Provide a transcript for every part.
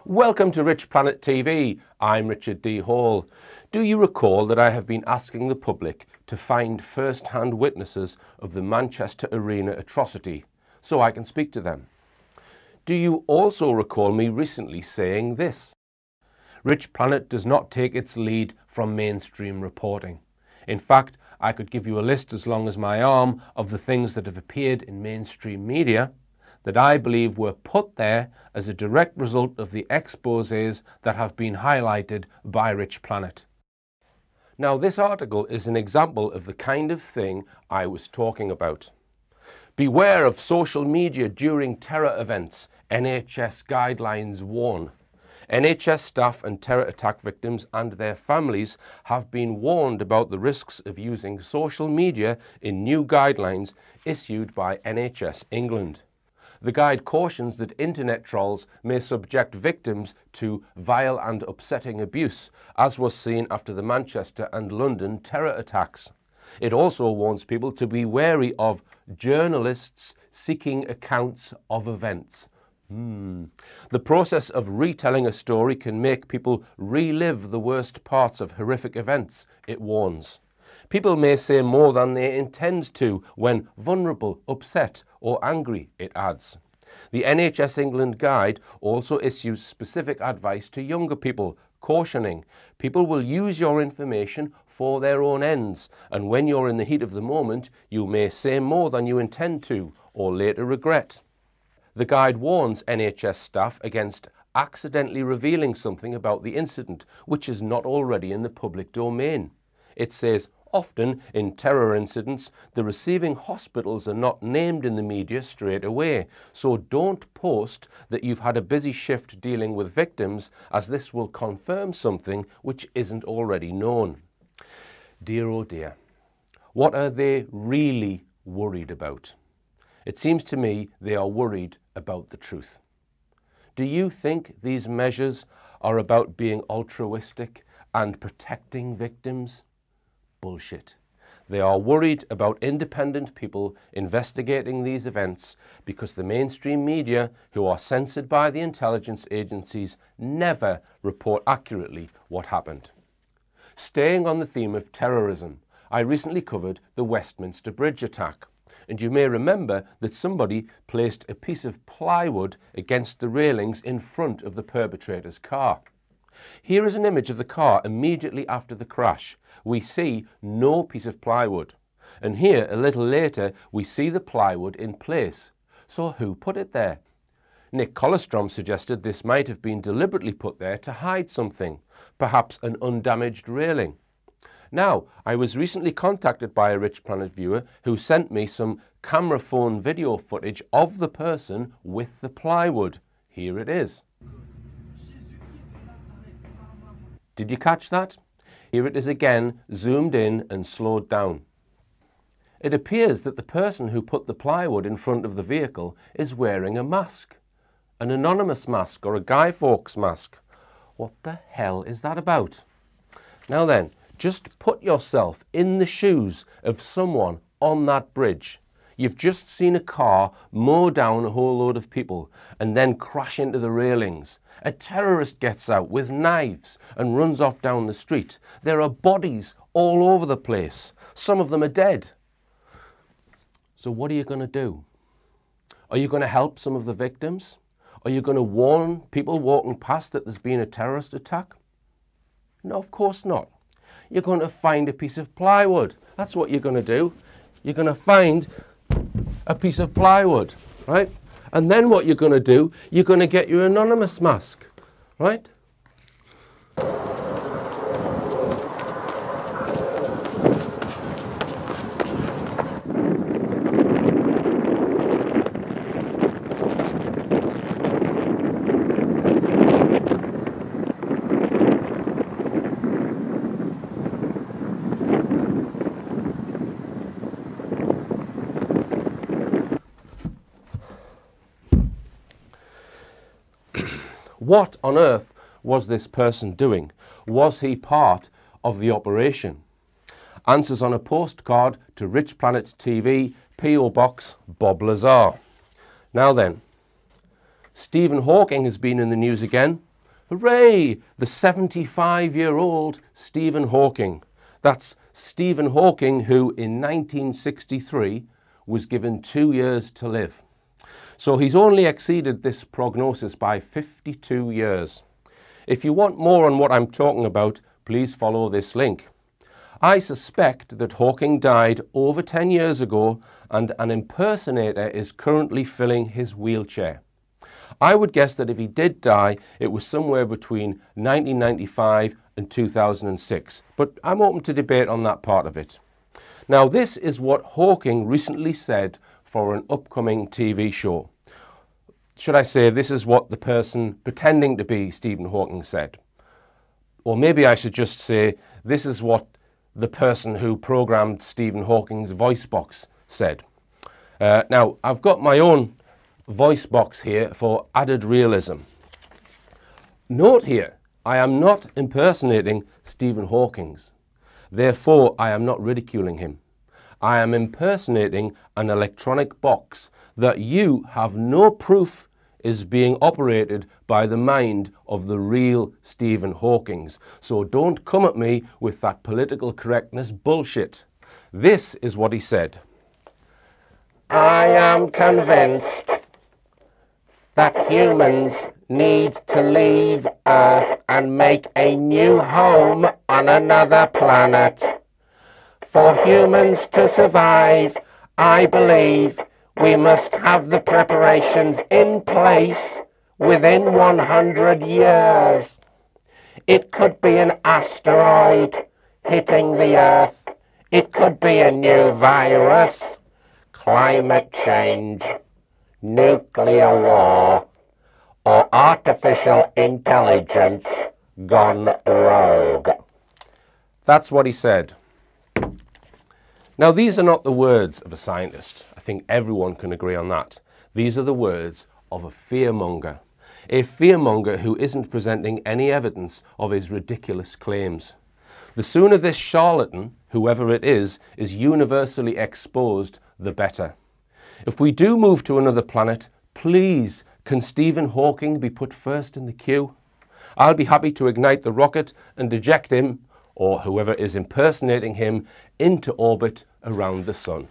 Welcome to Rich Planet TV. I'm Richard D. Hall. Do you recall that I have been asking the public to find first-hand witnesses of the Manchester Arena atrocity so I can speak to them? Do you also recall me recently saying this? Rich Planet does not take its lead from mainstream reporting. In fact, I could give you a list as long as my arm of the things that have appeared in mainstream media that I believe were put there as a direct result of the exposés that have been highlighted by Rich Planet. Now, this article is an example of the kind of thing I was talking about. Beware of social media during terror events, NHS guidelines warn. NHS staff and terror attack victims and their families have been warned about the risks of using social media in new guidelines issued by NHS England. The guide cautions that internet trolls may subject victims to vile and upsetting abuse, as was seen after the Manchester and London terror attacks. It also warns people to be wary of journalists seeking accounts of events. The process of retelling a story can make people relive the worst parts of horrific events, it warns. People may say more than they intend to when vulnerable, upset or angry, it adds. The NHS England guide also issues specific advice to younger people, cautioning people will use your information for their own ends, and when you're in the heat of the moment, you may say more than you intend to or later regret. The guide warns NHS staff against accidentally revealing something about the incident which is not already in the public domain. It says, often in terror incidents, the receiving hospitals are not named in the media straight away, so don't post that you've had a busy shift dealing with victims, as this will confirm something which isn't already known. Dear oh dear, what are they really worried about? It seems to me they are worried about the truth. Do you think these measures are about being altruistic and protecting victims? Bullshit. They are worried about independent people investigating these events because the mainstream media, who are censored by the intelligence agencies, never report accurately what happened. Staying on the theme of terrorism, I recently covered the Westminster Bridge attack. And you may remember that somebody placed a piece of plywood against the railings in front of the perpetrator's car. Here is an image of the car immediately after the crash. We see no piece of plywood. And here, a little later, we see the plywood in place. So who put it there? Nick Colostrom suggested this might have been deliberately put there to hide something, perhaps an undamaged railing. Now, I was recently contacted by a Rich Planet viewer who sent me some camera phone video footage of the person with the plywood. Here it is. Did you catch that? Here it is again, zoomed in and slowed down. It appears that the person who put the plywood in front of the vehicle is wearing a mask. An anonymous mask or a Guy Fawkes mask. What the hell is that about? Now then, just put yourself in the shoes of someone on that bridge. You've just seen a car mow down a whole load of people and then crash into the railings. A terrorist gets out with knives and runs off down the street. There are bodies all over the place. Some of them are dead. So what are you going to do? Are you going to help some of the victims? Are you going to warn people walking past that there's been a terrorist attack? No, of course not. You're going to find a piece of plywood. That's what you're going to do. You're going to find a piece of plywood, right? And then what you're going to do, you're going to get your anonymous mask, right? What on earth was this person doing? Was he part of the operation? Answers on a postcard to Rich Planet TV, P.O. Box, Bob Lazar. Now then, Stephen Hawking has been in the news again, Hooray! The 75-year-old Stephen Hawking. That's Stephen Hawking, who in 1963 was given 2 years to live. So he's only exceeded this prognosis by 52 years. If you want more on what I'm talking about, please follow this link. I suspect that Hawking died over 10 years ago and an impersonator is currently filling his wheelchair. I would guess that if he did die, it was somewhere between 1995 and 2006, but I'm open to debate on that part of it. Now, this is what Hawking recently said for an upcoming TV show. Should I say this is what the person pretending to be Stephen Hawking said? Or maybe I should just say this is what the person who programmed Stephen Hawking's voice box said. Now, I've got my own voice box here for added realism. Note here, I am not impersonating Stephen Hawking's. Therefore, I am not ridiculing him. I am impersonating an electronic box that you have no proof is being operated by the mind of the real Stephen Hawking. So don't come at me with that political correctness bullshit. This is what he said. I am convinced that humans need to leave Earth and make a new home on another planet. For humans to survive, I believe we must have the preparations in place within 100 years. It could be an asteroid hitting the Earth. It could be a new virus, climate change, nuclear war, or artificial intelligence gone rogue. That's what he said. Now, these are not the words of a scientist. I think everyone can agree on that. These are the words of a fearmonger. A fearmonger who isn't presenting any evidence of his ridiculous claims. The sooner this charlatan, whoever it is universally exposed, the better. If we do move to another planet, please, can Stephen Hawking be put first in the queue? I'll be happy to ignite the rocket and eject him, or whoever is impersonating him, into orbit around the sun.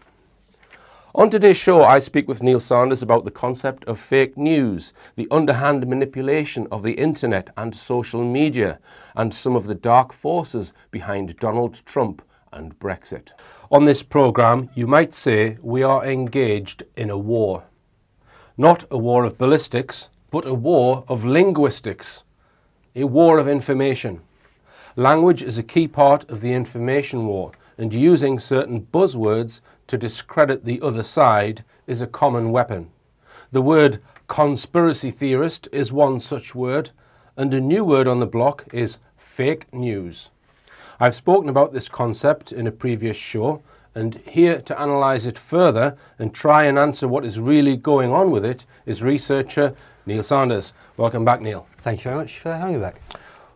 On today's show, I speak with Neil Sanders about the concept of fake news, the underhand manipulation of the internet and social media, and some of the dark forces behind Donald Trump and Brexit. On this programme, you might say we are engaged in a war. Not a war of ballistics, but a war of linguistics, a war of information. Language is a key part of the information war, and using certain buzzwords to discredit the other side is a common weapon. The word conspiracy theorist is one such word, and a new word on the block is fake news. I've spoken about this concept in a previous show, and here to analyse it further and try and answer what is really going on with it is researcher Neil Sanders. Welcome back, Neil. Thank you very much for having me back.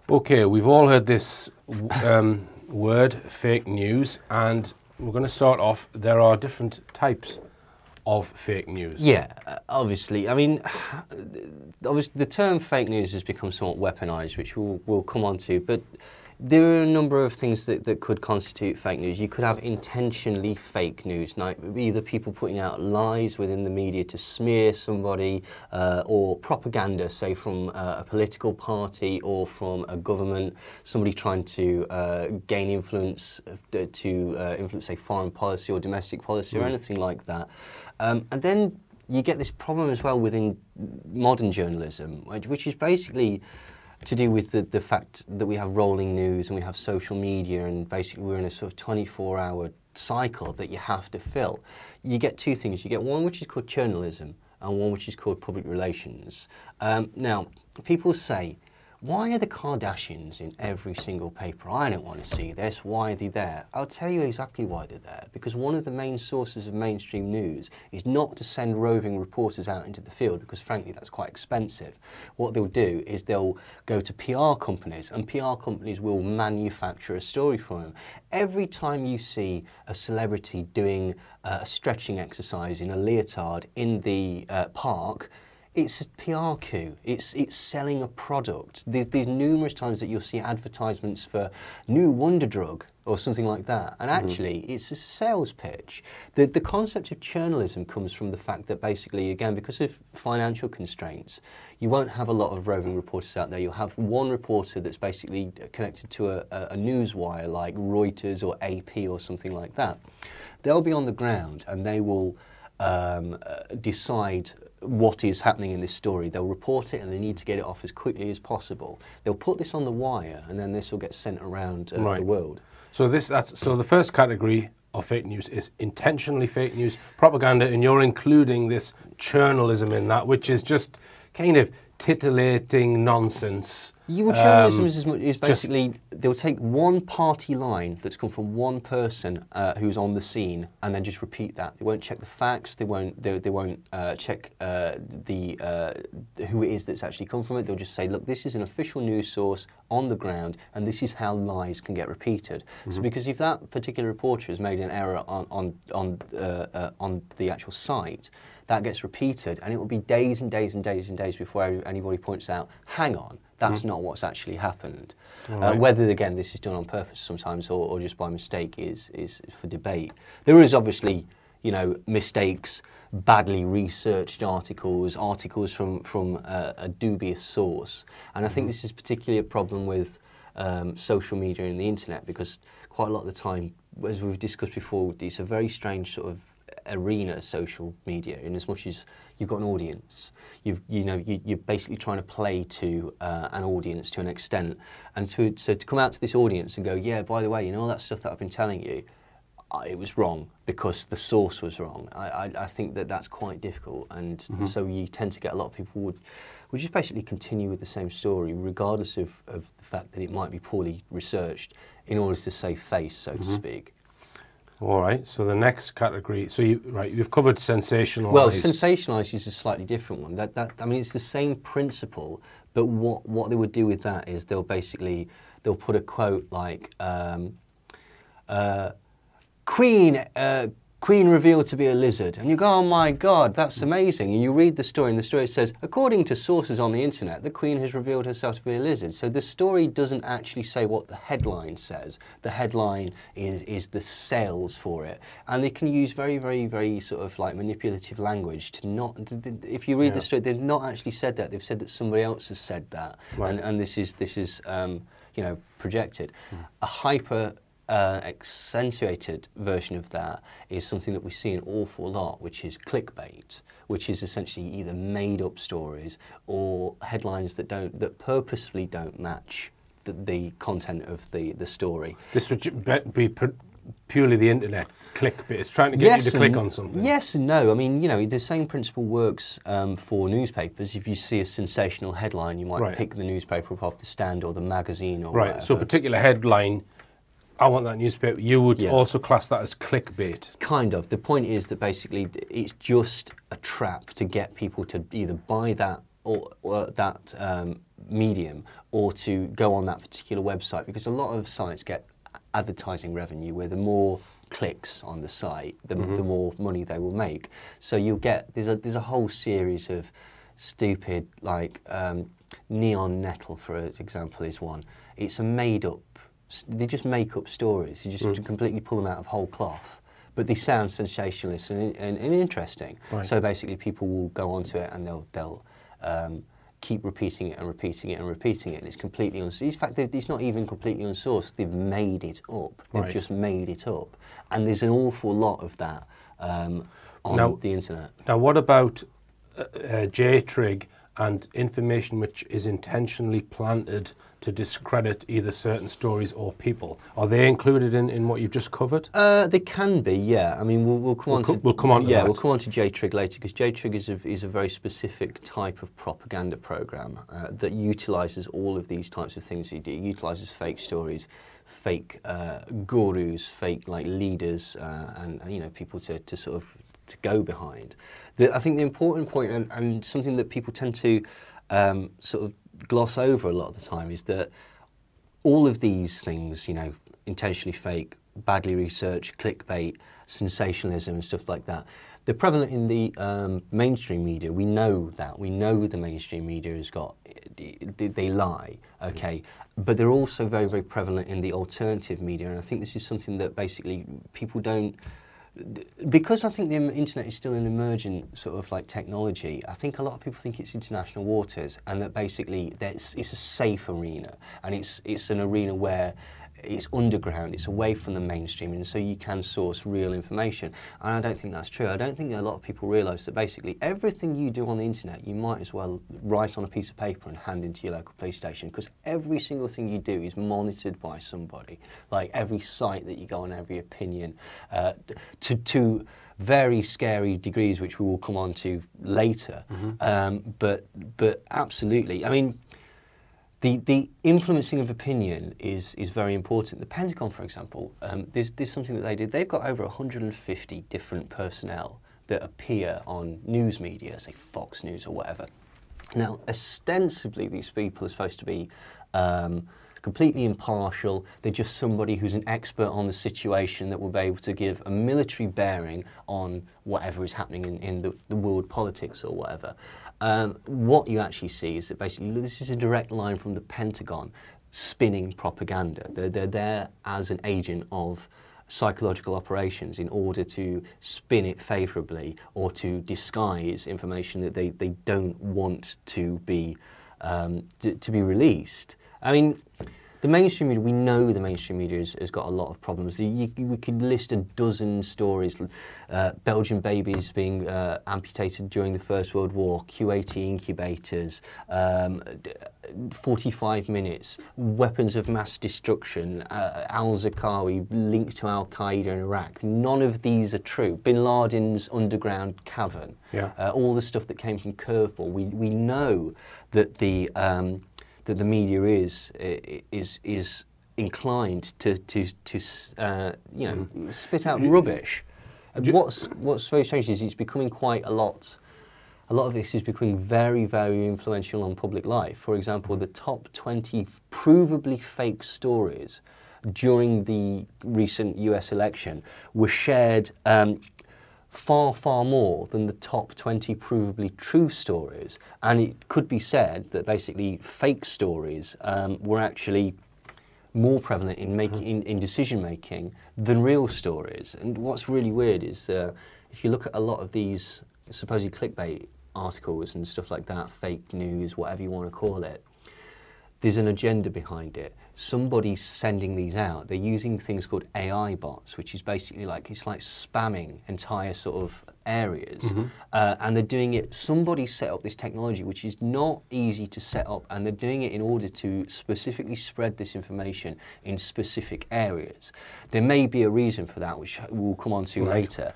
Okay, we've all heard this word, fake news, and we're going to start off. There are different types of fake news. Yeah, obviously. I mean, obviously the term fake news has become somewhat weaponised, which we'll come on to, but there are a number of things that could constitute fake news. You could have intentionally fake news, like either people putting out lies within the media to smear somebody, or propaganda, say from a political party or from a government, somebody trying to gain influence, influence, say, foreign policy or domestic policy or anything like that. And then you get this problem as well within modern journalism, which is basically to do with the fact that we have rolling news and we have social media, and basically we're in a sort of 24-hour cycle that you have to fill. You get two things. You get one which is called journalism and one which is called public relations. Now, people say, why are the Kardashians in every single paper? I don't want to see this. Why are they there? I'll tell you exactly why they're there. Because one of the main sources of mainstream news is not to send roving reporters out into the field, because frankly that's quite expensive. What they'll do is they'll go to PR companies, and PR companies will manufacture a story for them. Every time you see a celebrity doing a stretching exercise in a leotard in the park, it's a PR coup. It's selling a product. There's numerous times that you'll see advertisements for new wonder drug or something like that, and actually it's a sales pitch. The concept of journalism comes from the fact that basically, again, because of financial constraints, you won't have a lot of roving reporters out there. You'll have one reporter that's basically connected to a news wire like Reuters or AP or something like that. They'll be on the ground and they will decide what is happening in this story. They'll report it and they need to get it off as quickly as possible. They'll put this on the wire and then this will get sent around the world. So so the first category of fake news is intentionally fake news, propaganda, and you're including this journalism in that, which is just kind of titillating nonsense. Journalism is basically, they'll take one party line that's come from one person who's on the scene and then just repeat that. They won't check the facts, they won't check who it is that's actually come from it. They'll just say, look, this is an official news source on the ground and this is how lies can get repeated. So because if that particular reporter has made an error on the actual site, that gets repeated and it will be days and days and days and days before anybody points out, hang on, that's not what's actually happened. Whether, again, this is done on purpose sometimes or just by mistake is for debate. There is obviously, you know, mistakes, badly researched articles from a dubious source. And I think this is particularly a problem with social media and the internet, because quite a lot of the time, as we've discussed before, it's a very strange sort of arena, social media, in as much as you've got an audience. You're basically trying to play to an audience to an extent, and to come out to this audience and go, yeah, by the way, you know all that stuff that I've been telling you, it was wrong because the source was wrong. I think that that's quite difficult, and so you tend to get a lot of people would just basically continue with the same story, regardless of the fact that it might be poorly researched, in order to save face, so to speak. All right, so the next category, so you've covered sensationalised. Well, sensationalised is a slightly different one. I mean, it's the same principle, but what they would do with that is they'll put a quote like, Queen revealed to be a lizard, and you go, oh my God, that's amazing. And you read the story, and the story says, according to sources on the internet, the Queen has revealed herself to be a lizard. So the story doesn't actually say what the headline says. The headline is the sales for it. And they can use very, very, very sort of like manipulative language to not, if you read the story, they've not actually said that. They've said that somebody else has said that. And this is you know, projected. A hyper accentuated version of that is something that we see an awful lot, which is clickbait, which is essentially either made up stories or headlines that purposefully don't match the content of the story. This would be purely the internet clickbait. It's trying to get you to click on something. Yes and no. I mean, you know, the same principle works for newspapers. If you see a sensational headline, you might pick the newspaper up off the stand or the magazine or whatever. So a particular headline, I want that newspaper, you would also class that as clickbait? Kind of. The point is that basically it's just a trap to get people to either buy that or that medium, or to go on that particular website, because a lot of sites get advertising revenue where the more clicks on the site, the more money they will make. So you'll get, there's a whole series of stupid, like Neon Nettle, for example, is one. It's a made up, they just make up stories. You just completely pull them out of whole cloth, but they sound sensationalist and interesting. So basically, people will go onto it and they'll keep repeating it and repeating it and repeating it, and it's completely unsourced. In fact, it's not even completely unsourced. They've made it up. They've just made it up, and there's an awful lot of that on the internet. Now, what about J-Trig and information which is intentionally planted to discredit either certain stories or people? Are they included in what you've just covered? They can be, yeah. I mean, we'll come on to that. We'll come on to J-Trig later, because J-Trig is a very specific type of propaganda program that utilises all of these types of things. It utilises fake stories, fake gurus, fake like leaders, and you know, people to sort of to go behind. I think the important point, and something that people tend to sort of gloss over a lot of the time, is that all of these things, you know, intentionally fake, badly researched, clickbait, sensationalism and stuff like that, They're prevalent in the mainstream media. We know that. We know the mainstream media has got, they lie, okay? But they're also very, very prevalent in the alternative media, and I think this is something that basically people don't, because I think the internet is still an emergent sort of like technology. I think a lot of people think it's international waters, and that basically it's a safe arena, and it's an arena where it's underground, it's away from the mainstream, and so you can source real information. And I don't think that's true. I don't think a lot of people realise that basically everything you do on the internet, you might as well write on a piece of paper and hand into your local police station, because every single thing you do is monitored by somebody. Like every site that you go on, every opinion, to very scary degrees, which we will come on to later. But absolutely, I mean, the influencing of opinion is very important. The Pentagon, for example, there's something that they did. They've got over 150 different personnel that appear on news media, say Fox News or whatever. Now, ostensibly, these people are supposed to be completely impartial. They're just somebody who's an expert on the situation that will be able to give a military bearing on whatever is happening in the world politics or whatever. What you actually see is that basically this is a direct line from the Pentagon spinning propaganda. They're there as an agent of psychological operations in order to spin it favourably or to disguise information that they don't want to be released. I mean, the mainstream media, we know the mainstream media has got a lot of problems. We could list a dozen stories. Belgian babies being amputated during the First World War, Q80 incubators, 45 minutes, weapons of mass destruction, al-Zarqawi linked to al-Qaeda in Iraq. None of these are true. Bin Laden's underground cavern, all the stuff that came from Curveball. We know that the media is inclined to you know, spit out rubbish. And what's very strange is it's becoming quite a lot. A lot of this is becoming very, very influential on public life. For example, the top 20 provably fake stories during the recent US election were shared far, far more than the top 20 provably true stories. And it could be said that basically fake stories were actually more prevalent in in decision making than real stories. And what's really weird is if you look at a lot of these supposed clickbait articles and stuff like that, fake news, whatever you want to call it, there's an agenda behind it. Somebody's sending these out. They're using things called AI bots, which is basically like, it's like spamming entire sort of areas. And they're doing it, somebody set up this technology, which is not easy to set up, and they're doing it in order to specifically spread this information in specific areas. There may be a reason for that, which we'll come on to later.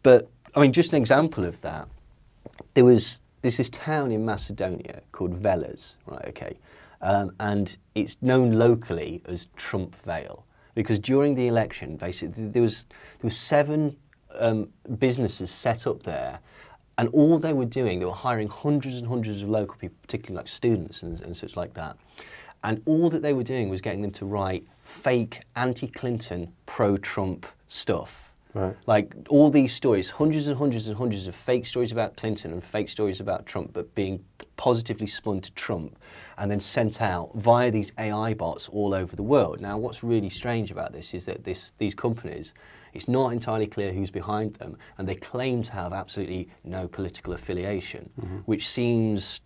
But, I mean, just an example of that, there's this town in Macedonia called Veles, right, okay, and it's known locally as Trump Vale, because during the election, basically, there was 7 businesses set up there, and all they were doing, they were hiring hundreds and hundreds of local people, particularly like students and such like that, and all that they were doing was getting them to write fake anti-Clinton, pro-Trump stuff. Right. Like all these stories, hundreds and hundreds and hundreds of fake stories about Clinton and fake stories about Trump, but being positively spun to Trump and then sent out via these AI bots all over the world. Now, what's really strange about this is that these companies, it's not entirely clear who's behind them, and they claim to have absolutely no political affiliation, which seems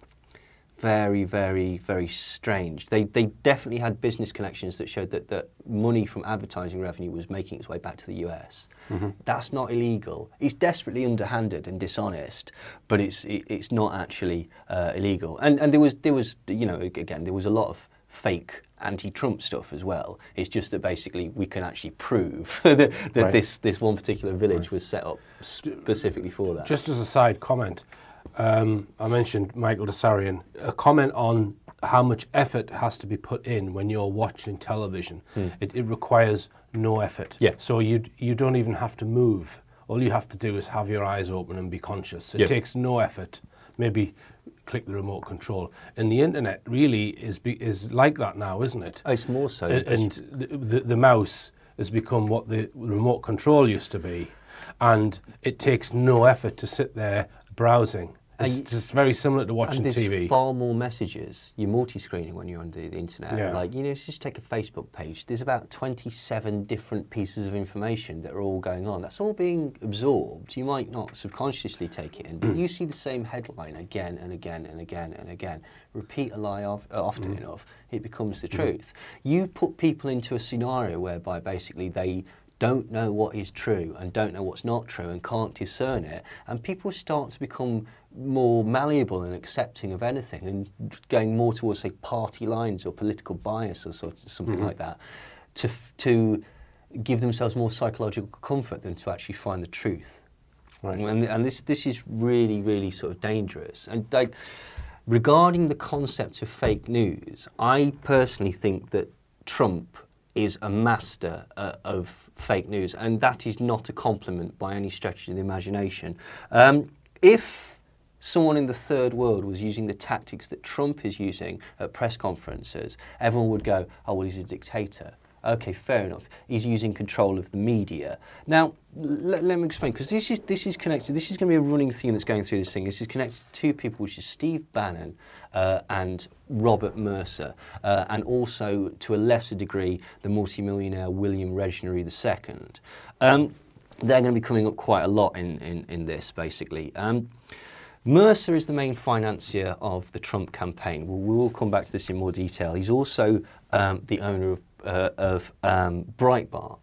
very, very, very strange. They definitely had business connections that showed that money from advertising revenue was making its way back to the US. That's not illegal. It's desperately underhanded and dishonest, but it's not actually illegal. And there was you know, again, there was a lot of fake anti-Trump stuff as well. It's just that basically we can actually prove that this one particular village was set up specifically for that. Just as a side comment, I mentioned Michael Desarian, a comment on how much effort has to be put in when you're watching television. It requires no effort. So you don't even have to move. All you have to do is have your eyes open and be conscious. It takes no effort. Maybe click the remote control. And the internet really is like that now, isn't it? Oh, it's more so. And the mouse has become what the remote control used to be. and it takes no effort to sit there browsing. It's just very similar to watching and there's TV. far more messages. You're multi-screening when you're on the internet. Yeah. Like, you know, just take a Facebook page. There's about 27 different pieces of information that are all going on. That's all being absorbed. You might not subconsciously take it in, but you see the same headline again and again and again and again. Repeat a lie often enough, it becomes the truth. You put people into a scenario whereby basically they don't know what is true and don't know what's not true and can't discern it, and people start to become more malleable and accepting of anything and going more towards, say, party lines or political bias or something like that, to give themselves more psychological comfort than to actually find the truth. Right. And this is really, really sort of dangerous. And like, regarding the concept of fake news, I personally think that Trump is a master of fake news, and that is not a compliment by any stretch of the imagination. If someone in the third world was using the tactics that Trump is using at press conferences, everyone would go, oh, well, he's a dictator. Okay, fair enough. He's using control of the media. Now, let me explain, because this is connected. This is going to be a running theme that's going through this thing. This is connected to two people, which is Steve Bannon and Robert Mercer, and also, to a lesser degree, the multimillionaire William Regnery II. They're going to be coming up quite a lot in this, basically. Mercer is the main financier of the Trump campaign. We'll come back to this in more detail. He's also the owner of Breitbart,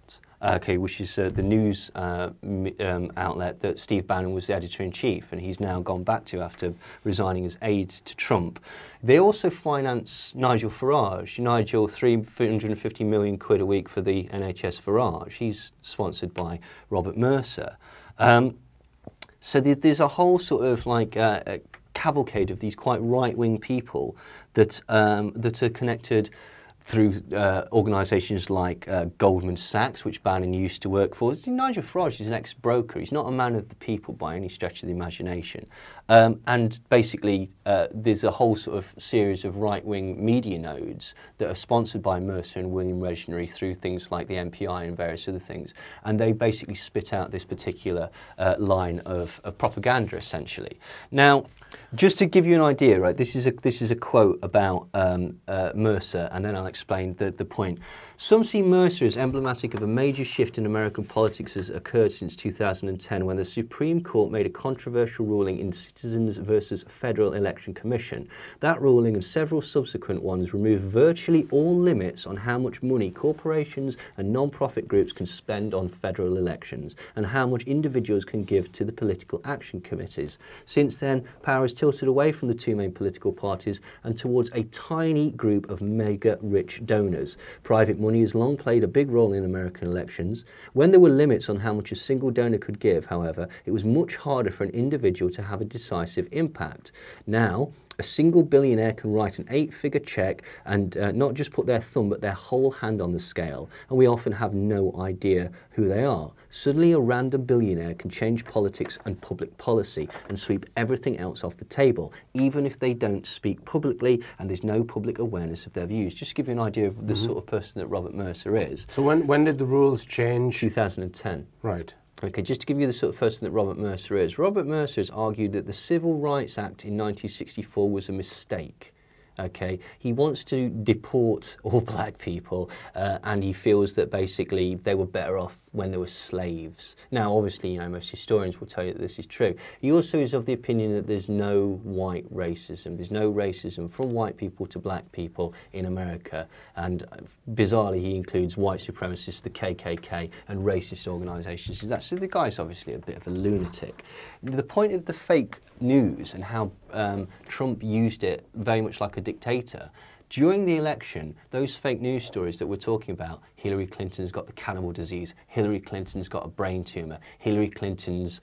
which is the news outlet that Steve Bannon was the editor-in-chief, and he's now gone back to after resigning as aide to Trump. They also finance Nigel Farage. Nigel, £350 million a week for the NHS Farage. He's sponsored by Robert Mercer. So there's a whole sort of like a cavalcade of these quite right-wing people that are connected through organisations like Goldman Sachs, which Bannon used to work for. Nigel Farage is an ex-broker. He's not a man of the people by any stretch of the imagination. And basically, there's a whole sort of series of right-wing media nodes that are sponsored by Mercer and William Regnery through things like the MPI and various other things. And they basically spit out this particular line of propaganda, essentially. Now, just to give you an idea, right? This is a quote about Mercer, and then I'll explain the point. Some see Mercer as emblematic of a major shift in American politics has occurred since 2010, when the Supreme Court made a controversial ruling in Citizens versus Federal Election Commission. That ruling and several subsequent ones removed virtually all limits on how much money corporations and non-profit groups can spend on federal elections and how much individuals can give to the political action committees. Since then, power has tilted away from the two main political parties and towards a tiny group of mega-rich donors. Private money has long played a big role in American elections. When there were limits on how much a single donor could give, however, it was much harder for an individual to have a decisive impact. Now, a single billionaire can write an 8-figure check and not just put their thumb but their whole hand on the scale, and we often have no idea who they are. Suddenly a random billionaire can change politics and public policy and sweep everything else off the table, even if they don't speak publicly and there's no public awareness of their views. Just to give you an idea of the sort of person that Robert Mercer is. So when did the rules change? 2010. Right. Okay, just to give you the sort of person that Robert Mercer is. Robert Mercer has argued that the Civil Rights Act in 1964 was a mistake. Okay, he wants to deport all black people, and he feels that basically they were better off when they were slaves. Now, obviously, you know, most historians will tell you that this is true. He also is of the opinion that there's no white racism. There's no racism from white people to black people in America, and bizarrely, he includes white supremacists, the KKK, and racist organisations. So the guy's obviously a bit of a lunatic. The point of the fake news and how Trump used it very much like a dictator. During the election, those fake news stories that we're talking about, Hillary Clinton's got the cannibal disease, Hillary Clinton's got a brain tumour, Hillary Clinton's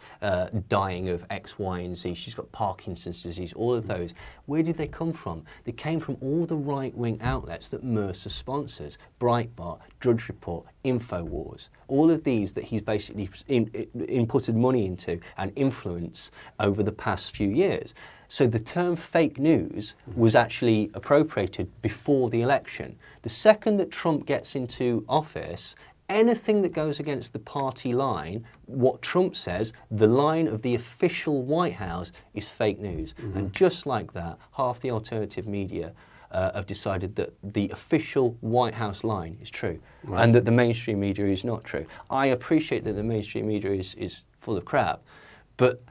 dying of X, Y, and Z, she's got Parkinson's disease, all of those. Where did they come from? They came from all the right-wing outlets that Mercer sponsors, Breitbart, Drudge Report, InfoWars, all of these that he's basically inputted money into and influence over the past few years. So the term fake news was actually appropriated before the election. The second that Trump gets into office, anything that goes against the party line, what Trump says, the line of the official White House, is fake news. And just like that, half the alternative media have decided that the official White House line is true, and that the mainstream media is not true. I appreciate that the mainstream media is full of crap, but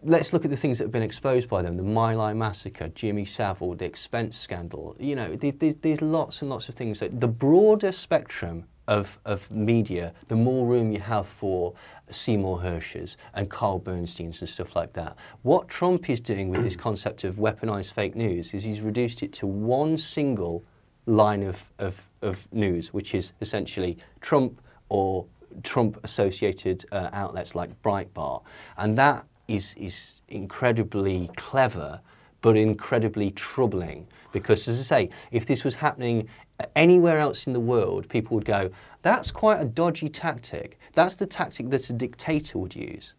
let's look at the things that have been exposed by them: the My Lai massacre, Jimmy Savile, the expense scandal. You know, there's lots and lots of things. That the broader spectrum of media, the more room you have for Seymour Hersh's and Carl Bernstein's and stuff like that. What Trump is doing with this concept of weaponized fake news is he's reduced it to one single line of news, which is essentially Trump or Trump-associated outlets like Breitbart. And that is incredibly clever, but incredibly troubling. Because, as I say, if this was happening anywhere else in the world, people would go, that's quite a dodgy tactic. That's the tactic that a dictator would use.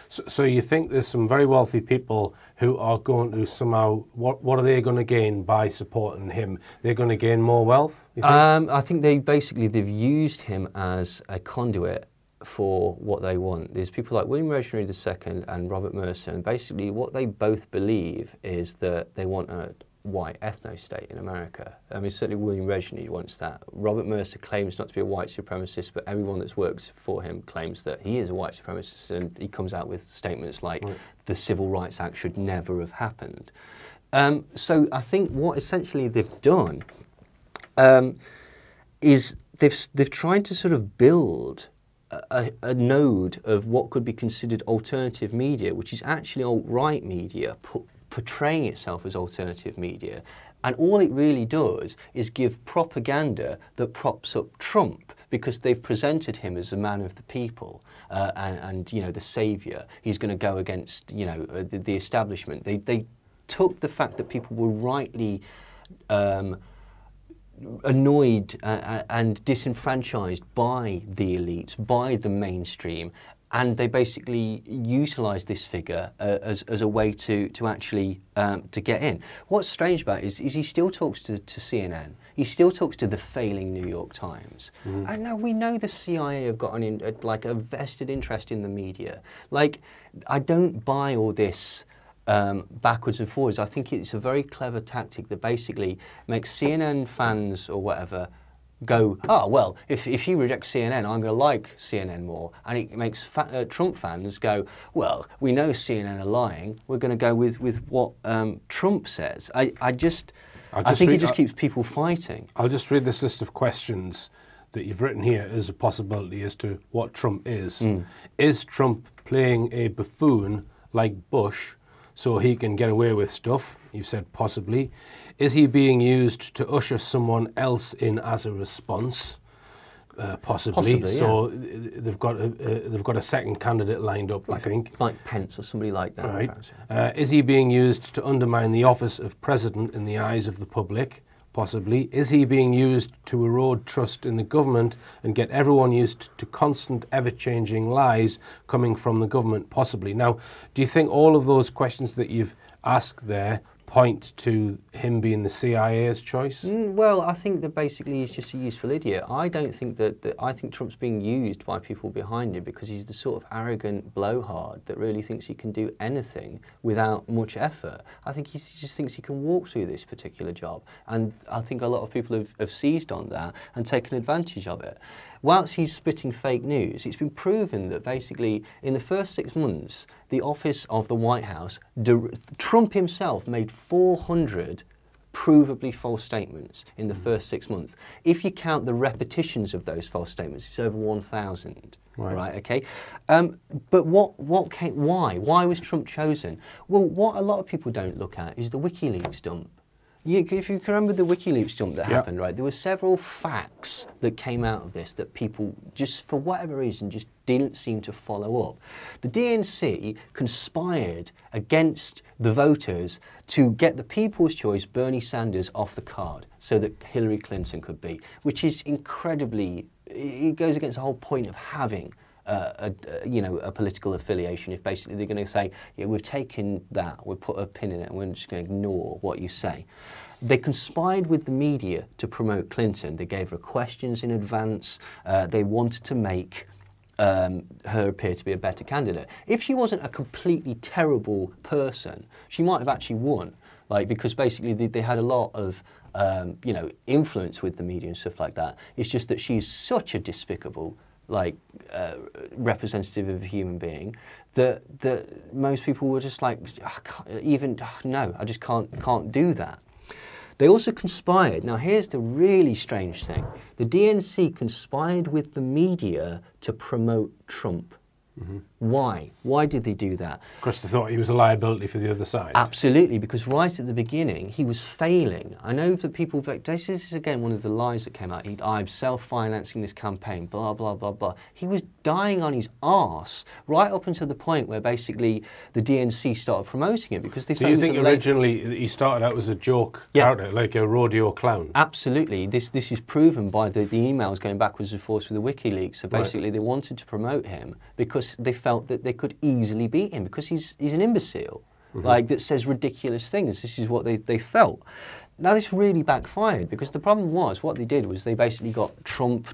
So you think there's some very wealthy people who are going to somehow, what are they going to gain by supporting him? They're going to gain more wealth, you think? I think they've used him as a conduit for what they want. There's people like William Reginald II and Robert Mercer, and basically what they both believe is that they want a white ethno-state in America. I mean, certainly William Reginald wants that. Robert Mercer claims not to be a white supremacist, but everyone that's worked for him claims that he is a white supremacist, and he comes out with statements like the Civil Rights Act should never have happened. So I think what essentially they've done is they've tried to sort of build a node of what could be considered alternative media, which is actually alt-right media, portraying itself as alternative media. And all it really does is give propaganda that props up Trump, because they've presented him as a man of the people and you know, the saviour. He's going to go against, you know, the establishment. They took the fact that people were rightly annoyed and disenfranchised by the elites, by the mainstream, and they basically utilised this figure as a way to actually to get in. What's strange about it is he still talks to CNN. He still talks to the failing New York Times. And now we know the CIA have got like a vested interest in the media. Like, I don't buy all this backwards and forwards. I think it's a very clever tactic that basically makes CNN fans or whatever go, oh, well, if he rejects CNN, I'm going to like CNN more. And it makes Trump fans go, well, we know CNN are lying. We're going to go with what Trump says. I think it just keeps people fighting. I'll just read this list of questions that you've written here as a possibility as to what Trump is. Is Trump playing a buffoon like Bush so he can get away with stuff? You said possibly. Is he being used to usher someone else in as a response? Possibly. So they've got a second candidate lined up, like I think. Like Pence or somebody like that. Right. Is he being used to undermine the office of president in the eyes of the public? Possibly. Is he being used to erode trust in the government and get everyone used to constant, ever-changing lies coming from the government? Possibly. Now, do you think all of those questions that you've asked there point to him being the CIA's choice? Well, I think that basically he's just a useful idiot. I don't think I think Trump's being used by people behind him because he's the sort of arrogant blowhard that really thinks he can do anything without much effort. I think he just thinks he can walk through this particular job. And I think a lot of people have seized on that and taken advantage of it. Whilst he's spitting fake news, it's been proven that basically in the first 6 months, the office of the White House, Trump himself made 400 provably false statements in the first 6 months. If you count the repetitions of those false statements, it's over 1,000. Right. Okay. But why? Why was Trump chosen? Well, what a lot of people don't look at is the WikiLeaks dump. If you can remember the WikiLeaks jump that happened, right, there were several facts that came out of this that people just, for whatever reason, just didn't seem to follow up. The DNC conspired against the voters to get the People's Choice Bernie Sanders off the card so that Hillary Clinton could be, which is incredibly, it goes against the whole point of having you know, a political affiliation. If basically they're going to say, yeah, we've taken that, we've put a pin in it, and we're just going to ignore what you say. They conspired with the media to promote Clinton. They gave her questions in advance. They wanted to make her appear to be a better candidate. If she wasn't a completely terrible person, she might have actually won. Like, because basically they had a lot of you know, influence with the media and stuff like that. It's just that she's such a despicable, like, representative of a human being that most people were just like, no, I just can't do that. They also conspired. Now, here's the really strange thing. The DNC conspired with the media to promote Trump. Mm-hmm. Why? Why did they do that? Because they thought he was a liability for the other side. Absolutely, because right at the beginning, he was failing. I know that people, this is again one of the lies that came out. I'm self-financing this campaign, blah, blah, blah, blah. He was dying on his arse right up until the point where basically the DNC started promoting it because they So you think originally he started out as a joke character, like a rodeo clown? Absolutely. This is proven by the emails going backwards and forwards with the WikiLeaks. So basically they wanted to promote him because they felt that they could easily beat him because he's an imbecile, like, that says ridiculous things. This is what they felt. Now this really backfired because the problem was what they did was they basically got Trump,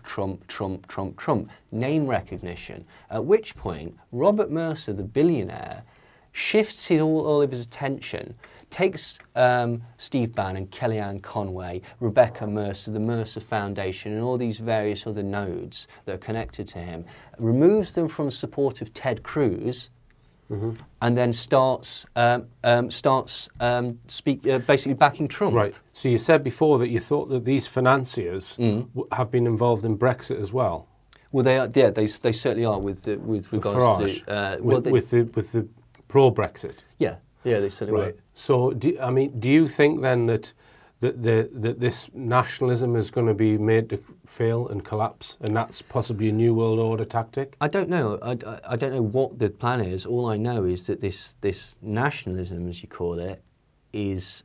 name recognition, at which point Robert Mercer, the billionaire, shifts all of his attention, takes Steve Bannon, Kellyanne Conway, Rebecca Mercer, the Mercer Foundation, and all these various other nodes that are connected to him, removes them from support of Ted Cruz, and then starts basically backing Trump. Right. So you said before that you thought that these financiers have been involved in Brexit as well. Well, they are. Yeah, they certainly are with regards to with the pro-Brexit. Yeah. Yeah, they certainly right. So, do you think then that this nationalism is going to be made to fail and collapse, and that's possibly a new world order tactic? I don't know. I don't know what the plan is. All I know is that this nationalism, as you call it, is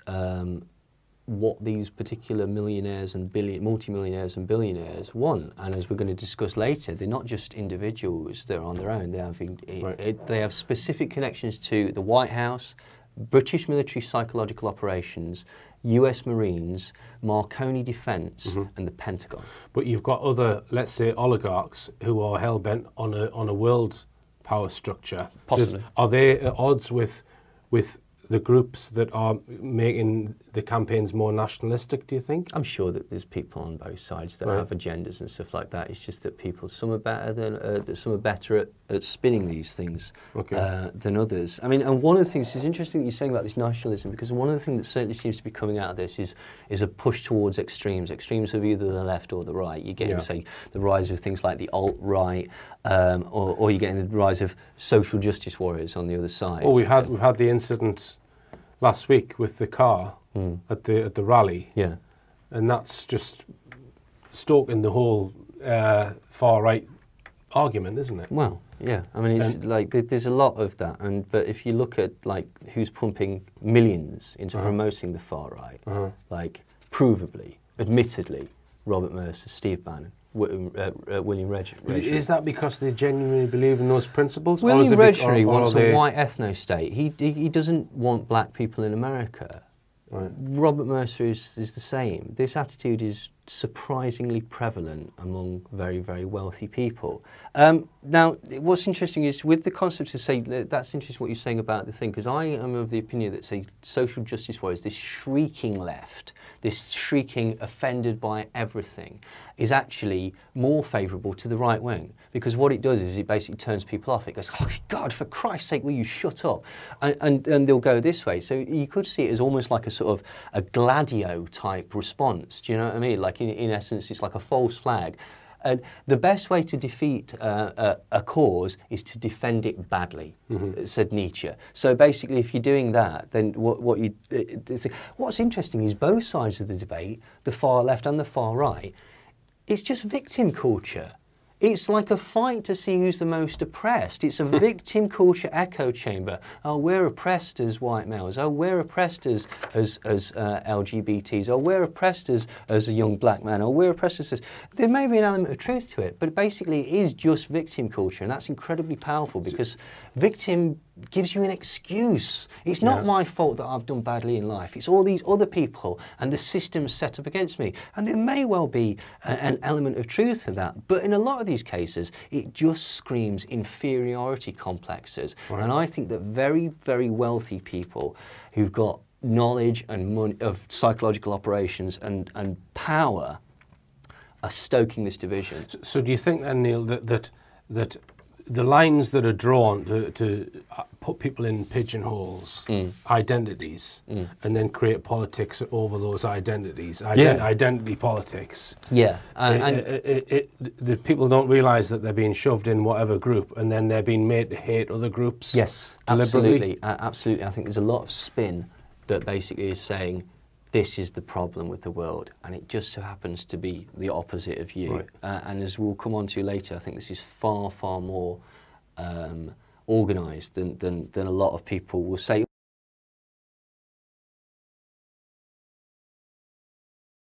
what these particular millionaires and multimillionaires and billionaires want. And as we're going to discuss later, they're not just individuals that are on their own. They have specific connections to the White House, British military psychological operations, US Marines, Marconi Defence, and the Pentagon. But you've got other, let's say, oligarchs who are hell-bent on a world power structure. Possibly. Are they at odds with the groups that are making the campaigns more nationalistic, do you think? I'm sure that there's people on both sides that have agendas and stuff like that. It's just that some are better at spinning these things than others. I mean, and one of the things, it's interesting that you're saying about this nationalism, because one of the things that certainly seems to be coming out of this is a push towards extremes of either the left or the right. You're getting, say, the rise of things like the alt-right, or you're getting the rise of social justice warriors on the other side. Well, we've had the incident last week with the car at the rally, and that's just stoking the whole far right argument, isn't it? Well, yeah. I mean, it's like there's a lot of that, but if you look at like who's pumping millions into promoting the far right, like provably, admittedly, Robert Mercer, Steve Bannon, William Reggie. Is that because they genuinely believe in those principles? William Reggie wants a white ethno-state. He doesn't want black people in America. Right. Robert Mercer is the same. This attitude is surprisingly prevalent among very, very wealthy people. Now, what's interesting is with the concepts of, say, that's interesting what you're saying about the thing, because I am of the opinion that, say, social justice warriors, this shrieking left, this shrieking offended by everything, is actually more favourable to the right wing, because what it does is it basically turns people off. It goes, oh God, for Christ's sake, will you shut up? And they'll go this way. So you could see it as almost like a sort of a Gladio type response. Do you know what I mean? Like in essence, it's like a false flag. And the best way to defeat a cause is to defend it badly, said Nietzsche. So basically, if you're doing that, then what's interesting is both sides of the debate, the far left and the far right, it's just victim culture. It's like a fight to see who's the most oppressed. It's a victim culture echo chamber. Oh, we're oppressed as white males. Oh, we're oppressed as LGBTs. Oh, we're oppressed as a young black man. Oh, we're oppressed as this. There may be an element of truth to it, but basically it is just victim culture, and that's incredibly powerful because victim gives you an excuse. It's not my fault that I've done badly in life. It's all these other people and the systems set up against me. And there may well be an element of truth to that. But in a lot of these cases, it just screams inferiority complexes. Right. And I think that very, very wealthy people who've got knowledge and money of psychological operations and power are stoking this division. So do you think then, Neil, that the lines that are drawn to put people in pigeonholes, identities, and then create politics over those identities, identity politics. Yeah. The people don't realise that they're being shoved in whatever group, and then they're being made to hate other groups. Yes, deliberately. Absolutely. I think there's a lot of spin that basically is saying, this is the problem with the world, and it just so happens to be the opposite of you. Right. And as we'll come on to later, I think this is far, far more organised than a lot of people will say.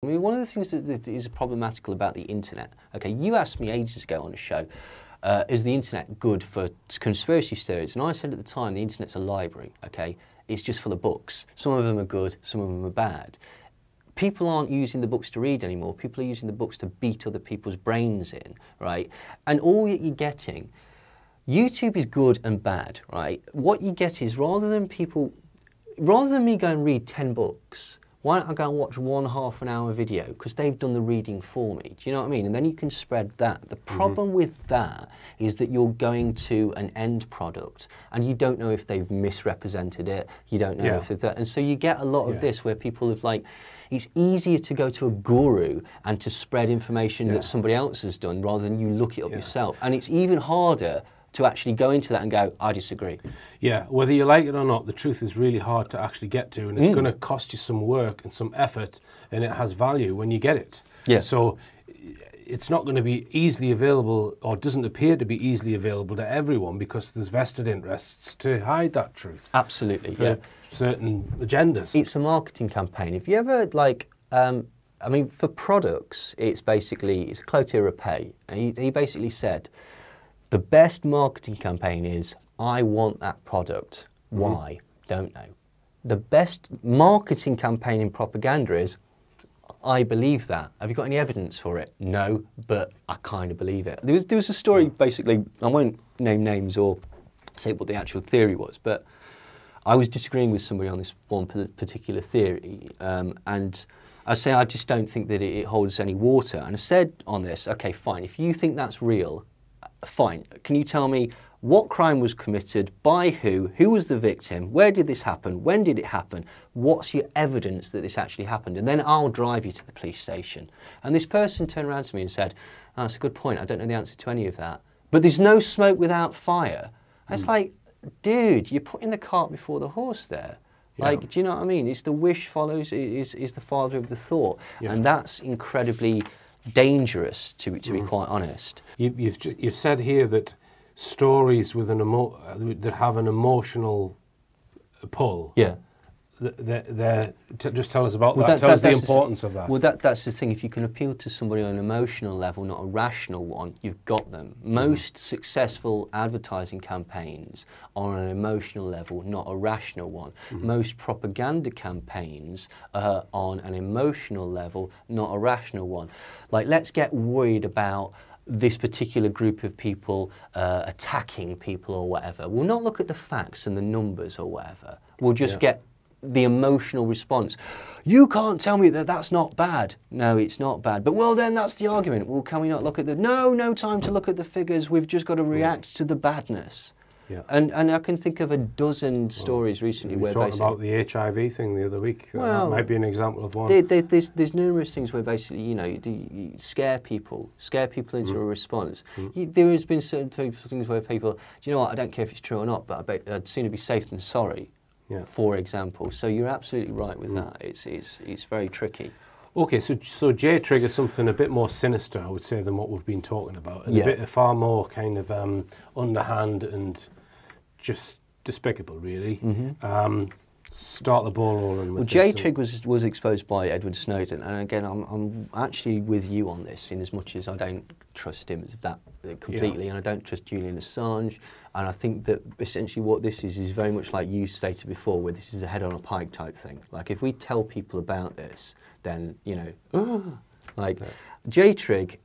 I mean, one of the things that is problematical about the internet, okay, you asked me ages ago on the show, is the internet good for conspiracy theories? And I said at the time, the internet's a library, okay? It's just full of books. Some of them are good, some of them are bad. People aren't using the books to read anymore. People are using the books to beat other people's brains in, right? And all that you're getting, YouTube is good and bad, right? What you get is rather than me go and read 10 books, why don't I go and watch one half-an-hour video because they've done the reading for me? Do you know what I mean? And then you can spread that. The problem with that is that you're going to an end product and you don't know if they've misrepresented it. You don't know if it's that. And so you get a lot of this where people have like, it's easier to go to a guru and to spread information that somebody else has done rather than you look it up yourself. And it's even harder to actually go into that and go, I disagree. Yeah, whether you like it or not, the truth is really hard to actually get to, and it's going to cost you some work and some effort, and it has value when you get it. Yeah. So it's not going to be easily available, or doesn't appear to be easily available to everyone because there's vested interests to hide that truth. Absolutely, for certain agendas. It's a marketing campaign. If you ever, like, I mean, for products, it's basically, it's Cloutier Repay, and he basically said, the best marketing campaign is, I want that product. Why? Don't know. The best marketing campaign in propaganda is, I believe that. Have you got any evidence for it? No, but I kind of believe it. There was a story, basically, I won't name names or say what the actual theory was, but I was disagreeing with somebody on this one particular theory, and I say I just don't think that it holds any water. And I said on this, okay, fine, if you think that's real, fine. Can you tell me what crime was committed, by who was the victim, where did this happen, when did it happen, what's your evidence that this actually happened, and then I'll drive you to the police station. And this person turned around to me and said, oh, that's a good point, I don't know the answer to any of that. But there's no smoke without fire. And it's like, dude, you're putting the cart before the horse there. Like, do you know what I mean? It's the wish follows, is the father of the thought. And that's incredibly dangerous, to be quite honest. You've said here that stories with that have an emotional pull. Yeah. Just tell us about that. Tell us the importance of that. Well, that's the thing. If you can appeal to somebody on an emotional level, not a rational one, you've got them. Most successful advertising campaigns are on an emotional level, not a rational one. Most propaganda campaigns are on an emotional level, not a rational one. Like, let's get worried about this particular group of people attacking people or whatever. We'll not look at the facts and the numbers or whatever. We'll just get the emotional response. You can't tell me that that's not bad. No, it's not bad. But well, then that's the argument. Well, can we not look at the... No time to look at the figures. We've just got to react to the badness. Yeah. And I can think of a dozen stories recently where basically... We talked about the HIV thing the other week. Well, that might be an example of one. There's numerous things where basically, you know, you scare people into a response. There has been certain things where people, do you know what, I don't care if it's true or not, but I'd sooner be safe than sorry. Yeah. For example, so you're absolutely right with that. It's very tricky. Okay, so J-Trig is something a bit more sinister, I would say, than what we've been talking about, and Yeah. a far more kind of underhand and just despicable, really. Start the ball rolling with Well, this. J-Trig was exposed by Edward Snowden, and again, I'm actually with you on this, in as much as I don't trust him that completely, and I don't trust Julian Assange, and I think that essentially what this is very much like you stated before, where this is a head on a pike type thing. Like, if we tell people about this, then, you know, like, J-Trig,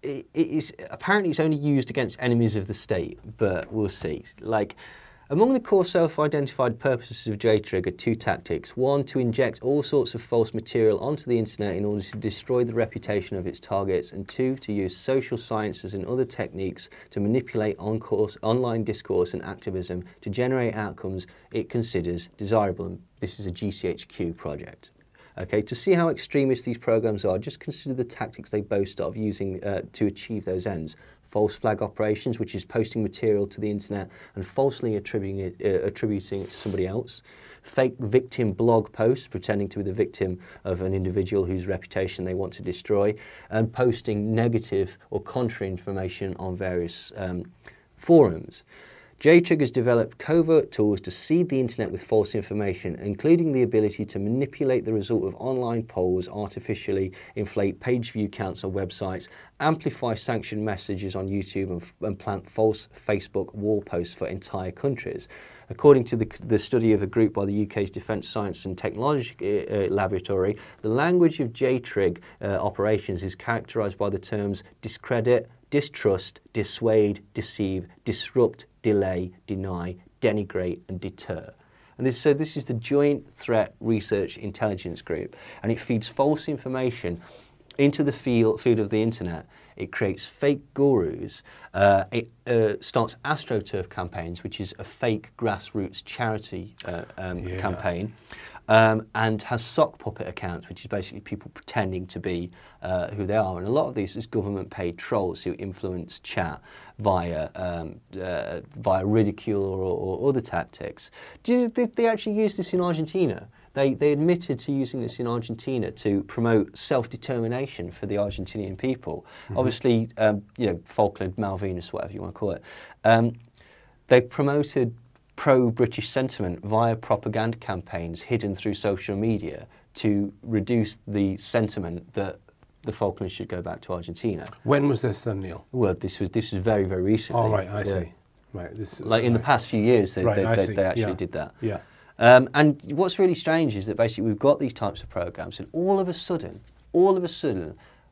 it is apparently it's only used against enemies of the state, but we'll see. Like, among the core self-identified purposes of J-Trig are two tactics. One, to inject all sorts of false material onto the internet in order to destroy the reputation of its targets, and two, to use social sciences and other techniques to manipulate online discourse and activism to generate outcomes it considers desirable. And this is a GCHQ project. Okay, to see how extremist these programs are, just consider the tactics they boast of using to achieve those ends. False flag operations, which is posting material to the internet and falsely attributing it to somebody else. Fake victim blog posts, pretending to be the victim of an individual whose reputation they want to destroy, and posting negative or contrary information on various forums. J-Trig has developed covert tools to seed the internet with false information, including the ability to manipulate the result of online polls, artificially inflate page view counts on websites, amplify sanctioned messages on YouTube, and plant false Facebook wall posts for entire countries. According to the study of a group by the UK's Defence Science and Technology Laboratory, the language of J-Trig operations is characterised by the terms discredit, distrust, dissuade, deceive, disrupt, delay, deny, denigrate, and deter. And this is the Joint Threat Research Intelligence Group, and it feeds false information into the field of the internet. It creates fake gurus. It starts AstroTurf campaigns, which is a fake grassroots charity campaign, and has sock puppet accounts, which is basically people pretending to be who they are. And a lot of these is government-paid trolls who influence chat via ridicule or other tactics. They actually use this in Argentina. They admitted to using this in Argentina to promote self-determination for the Argentinian people. Obviously, you know, Falkland, Malvinas, whatever you want to call it. They promoted pro-British sentiment via propaganda campaigns hidden through social media to reduce the sentiment that the Falklands should go back to Argentina. When was this then, Neil? Well, this was very, very recently. Oh, right, I see. Right, this is like in the past few years, they actually did that. Yeah. And what's really strange is that basically we've got these types of programs, and all of a sudden,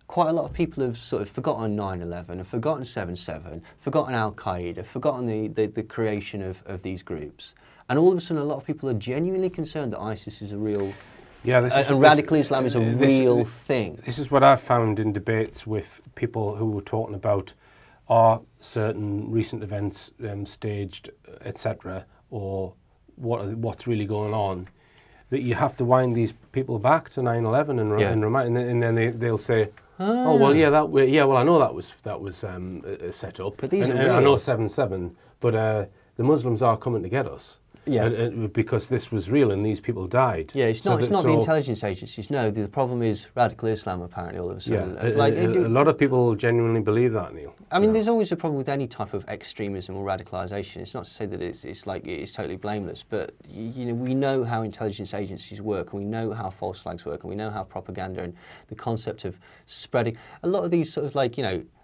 quite a lot of people have sort of forgotten 9/11, have forgotten 7/7, forgotten Al-Qaeda, forgotten the creation of these groups. And all of a sudden, a lot of people are genuinely concerned that ISIS is a real... Yeah, and radical Islam is a real thing. This is what I've found in debates with people who were talking about are certain recent events staged, etc., or what's really going on, that you have to wind these people back to 9/11 and remind, and then they'll say, oh well, well I know that was set up, but these and are real. I know 7/7, but the Muslims are coming to get us. Yeah, because this was real and these people died. Yeah, it's not the intelligence agencies. No, the problem is radical Islam. Apparently, all of a sudden, a lot of people genuinely believe that, Neil. I mean, there's always a problem with any type of extremism or radicalisation. It's not to say that it's totally blameless, but you know, we know how intelligence agencies work, and we know how false flags work, and we know how propaganda and the concept of spreading a lot of these sort of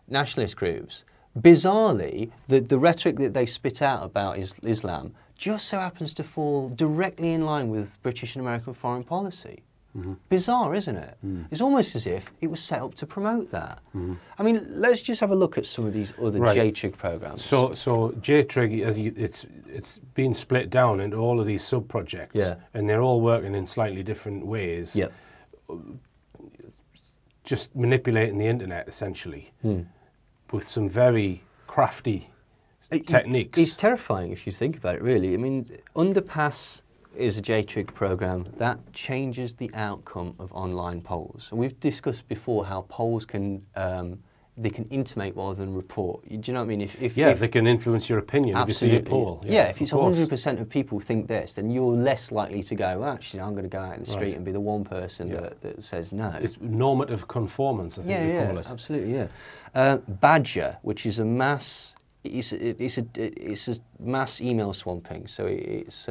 nationalist groups. Bizarrely, the rhetoric that they spit out about Islam just so happens to fall directly in line with British and American foreign policy. Bizarre, isn't it? It's almost as if it was set up to promote that. I mean, let's just have a look at some of these other J-Trig programs. So J-Trig, it's been split down into all of these sub-projects, and they're all working in slightly different ways. Yep. Just manipulating the internet, essentially, with some very crafty techniques. It's terrifying if you think about it, really. I mean, Underpass is a J-Trig program that changes the outcome of online polls. And we've discussed before how polls can they can intimate rather than report. Do you know what I mean? If they can influence your opinion if you see a poll. Yeah, if it's 100% of people think this, then you're less likely to go, well, actually, I'm going to go out in the street and be the one person that says no. It's normative conformance, I think you call it. Absolutely, yeah. Badger, which is a mass, it's a mass email swamping. So it's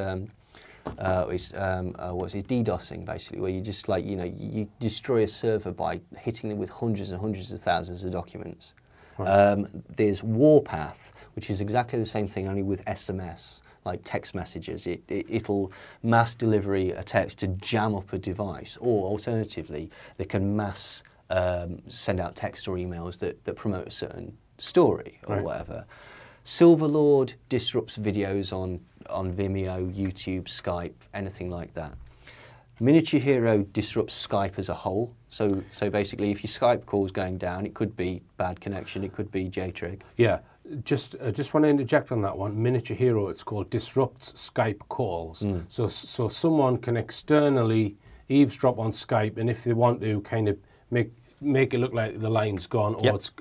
DDoSing basically, where you just you destroy a server by hitting them with hundreds and hundreds of thousands of documents. Right. There's Warpath, which is exactly the same thing, only with SMS, like text messages. It'll mass delivery a text to jam up a device, or alternatively, they can mass send out text or emails that promote a certain story or whatever. Silverlord disrupts videos on Vimeo, YouTube, Skype, anything like that. Miniature Hero disrupts Skype as a whole. So basically, if your Skype call's going down, it could be bad connection, it could be JTrig. Yeah, just want to interject on that one. Miniature Hero, it's called, disrupts Skype calls. So someone can externally eavesdrop on Skype, and if they want to kind of make it look like the line's gone. Or it's,